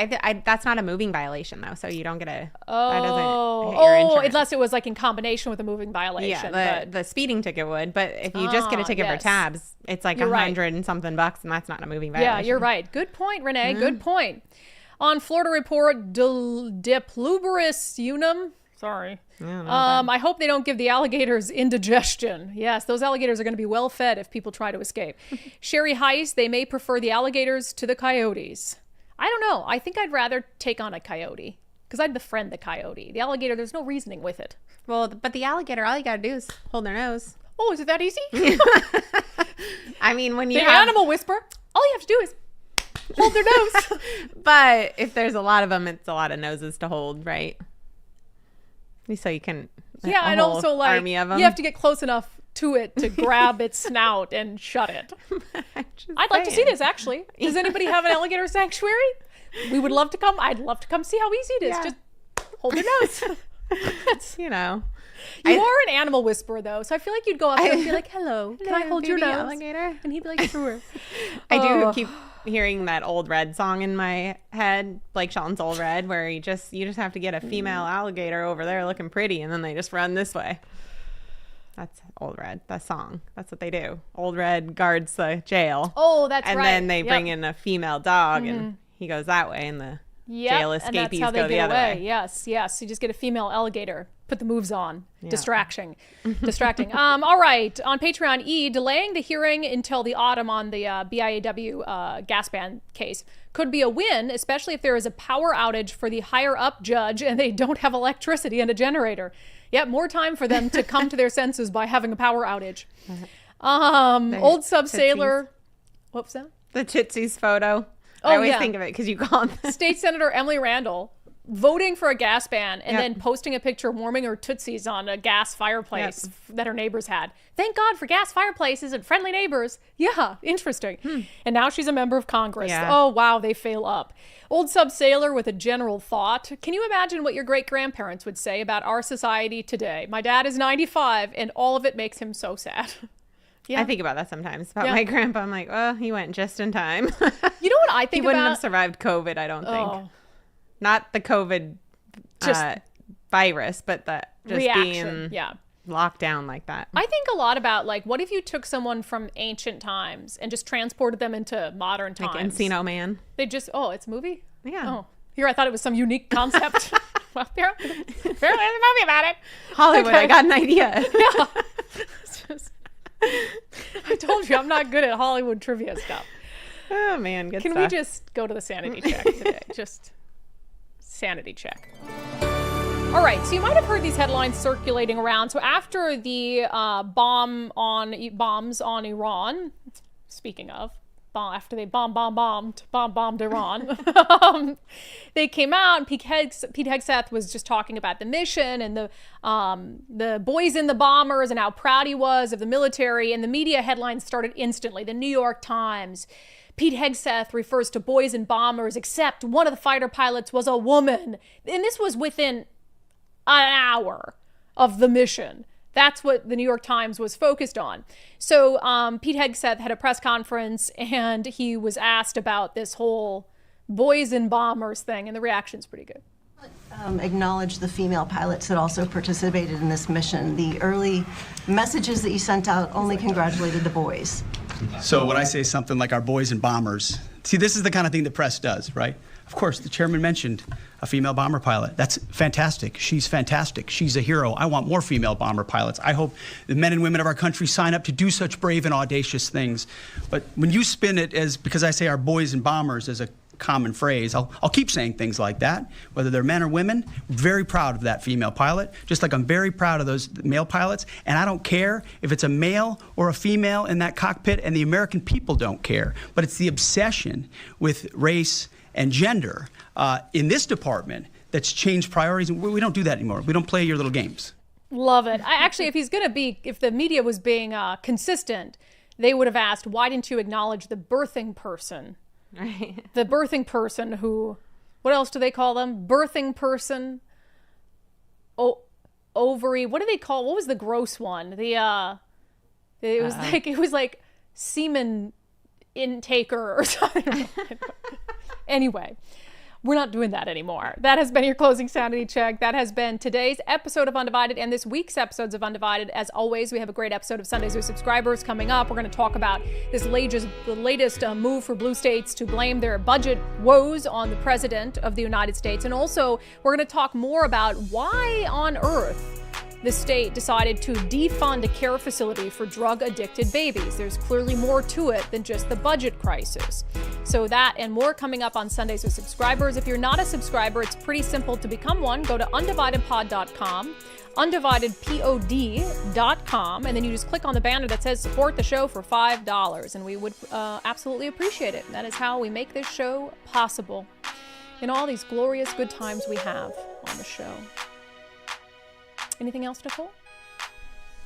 that's not a moving violation though, so you don't get a. That doesn't hit your insurance. Unless it was like in combination with a moving violation. Yeah, the speeding ticket would, but if you just get a ticket for tabs, it's like $100 and something bucks, and that's not a moving violation. Yeah, you're right. Good point, Renee. Good point. On Florida Report, Dipluberous unum. Sorry. I hope they don't give the alligators indigestion. Yes, those alligators are going to be well fed if people try to escape. Sherry Heiss, they may prefer the alligators to the coyotes. I don't know. I think I'd rather take on a coyote because I'd befriend the coyote. The alligator, there's no reasoning with it. Well, but the alligator, all you got to do is hold their nose. Oh, is it that easy? I mean, when you the animal whisperer, all you have to do is hold their nose. But if there's a lot of them, it's a lot of noses to hold, right? So you can and also like army of them. You have to get close enough to it to grab its snout and shut it. I'd like to see this actually. Does anybody have an alligator sanctuary? We would love to come. I'd love to come see how easy it is. Just hold your nose. You are an animal whisperer though, so I feel like you'd go up there and be like, hello, can I hold your nose? Alligator? And he'd be like, sure. I do keep hearing that Old Red song in my head, Blake Shelton's Old Red, where you just have to get a female alligator over there looking pretty, and then they just run this way. That's Old Red, that song. That's what they do. Old Red guards the jail. Oh, that's right. And then they bring in a female dog, and he goes that way, and the jail escapees go the other way. Yes. You just get a female alligator. Put the moves on. Distracting. All right. On Patreon, delaying the hearing until the autumn on the BIAW gas ban case could be a win, especially if there is a power outage for the higher up judge and they don't have electricity and a generator. Yep, more time for them to come to their senses by having a power outage. Old sub sailor. What's that? The Tootsie's photo. I always think of it because you call it. State Senator Emily Randall voting for a gas ban and then posting a picture warming her Tootsies on a gas fireplace that her neighbors had. Thank God for gas fireplaces and friendly neighbors. Yeah, interesting. And now she's a member of Congress. Oh, wow, they fail up. Old sub sailor with a general thought. Can you imagine what your great-grandparents would say about our society today? My dad is 95 and all of it makes him so sad. I think about that sometimes. About my grandpa. I'm like, well, he went just in time. You know what I think he wouldn't have survived COVID, I don't think. Not the COVID virus, but the just reaction. Being locked down like that. I think a lot about, like, what if you took someone from ancient times and just transported them into modern times? Like Encino Man. They just, it's a movie? Yeah. Here, I thought it was some unique concept. Well, apparently there's a movie about it. Hollywood, Okay. I got an idea. Yeah. It's just, I told you I'm not good at Hollywood trivia stuff. Oh, man. Good Can stuff. we just go to the sanity check today? Just sanity check. All right, so you might have heard these headlines circulating around. So after the bombs on Iran, speaking of, after they bombed Iran, they came out and Pete Hegseth was just talking about the mission and the boys in the bombers and how proud he was of the military, and the media headlines started instantly. The New York Times, Pete Hegseth refers to boys and bombers, except one of the fighter pilots was a woman. And this was within an hour of the mission. That's what the New York Times was focused on. So Pete Hegseth had a press conference and he was asked about this whole boys and bombers thing, and the reaction's pretty good. Acknowledge the female pilots that also participated in this mission. The early messages that you sent out only congratulated the boys. So when I say something like our boys and bombers, see, this is the kind of thing the press does, right? Of course, the chairman mentioned a female bomber pilot. That's fantastic. She's fantastic. She's a hero. I want more female bomber pilots. I hope the men and women of our country sign up to do such brave and audacious things. But when you spin it as, because I say our boys and bombers as a common phrase, I'll keep saying things like that, whether they're men or women. Very proud of that female pilot, just like I'm very proud of those male pilots. And I don't care if it's a male or a female in that cockpit, and the American people don't care. But it's the obsession with race and gender in this department that's changed priorities. We don't do that anymore. We don't play your little games. Love it. Actually, if the media was being consistent, they would have asked, why didn't you acknowledge the birthing person? Right. The birthing person who, what else do they call them? Birthing person, ovary, what do they call, what was the gross one? It was like semen intaker or something. Anyway, we're not doing that anymore. That has been your closing sanity check. That has been today's episode of Undivided and this week's episodes of Undivided. As always, we have a great episode of Sundays with Subscribers coming up. We're going to talk about the latest move for blue states to blame their budget woes on the president of the United States. And also, we're going to talk more about why on earth the state decided to defund a care facility for drug-addicted babies. There's clearly more to it than just the budget crisis. So that and more coming up on Sundays with Subscribers. If you're not a subscriber, it's pretty simple to become one. Go to undividedpod.com, undividedpod.com, and then you just click on the banner that says support the show for $5, and we would absolutely appreciate it. That is how we make this show possible in all these glorious good times we have on the show. Anything else, Nicole?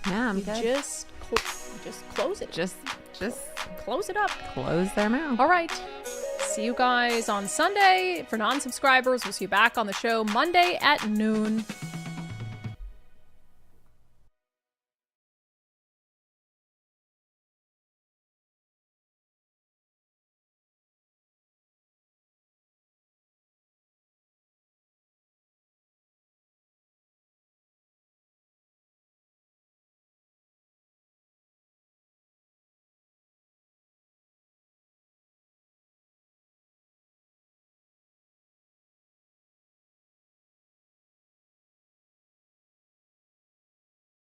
Yeah, I'm good. Just close it. Just Close it up. close their mouth. All right. See you guys on Sunday. For non-subscribers, we'll see you back on the show Monday at noon.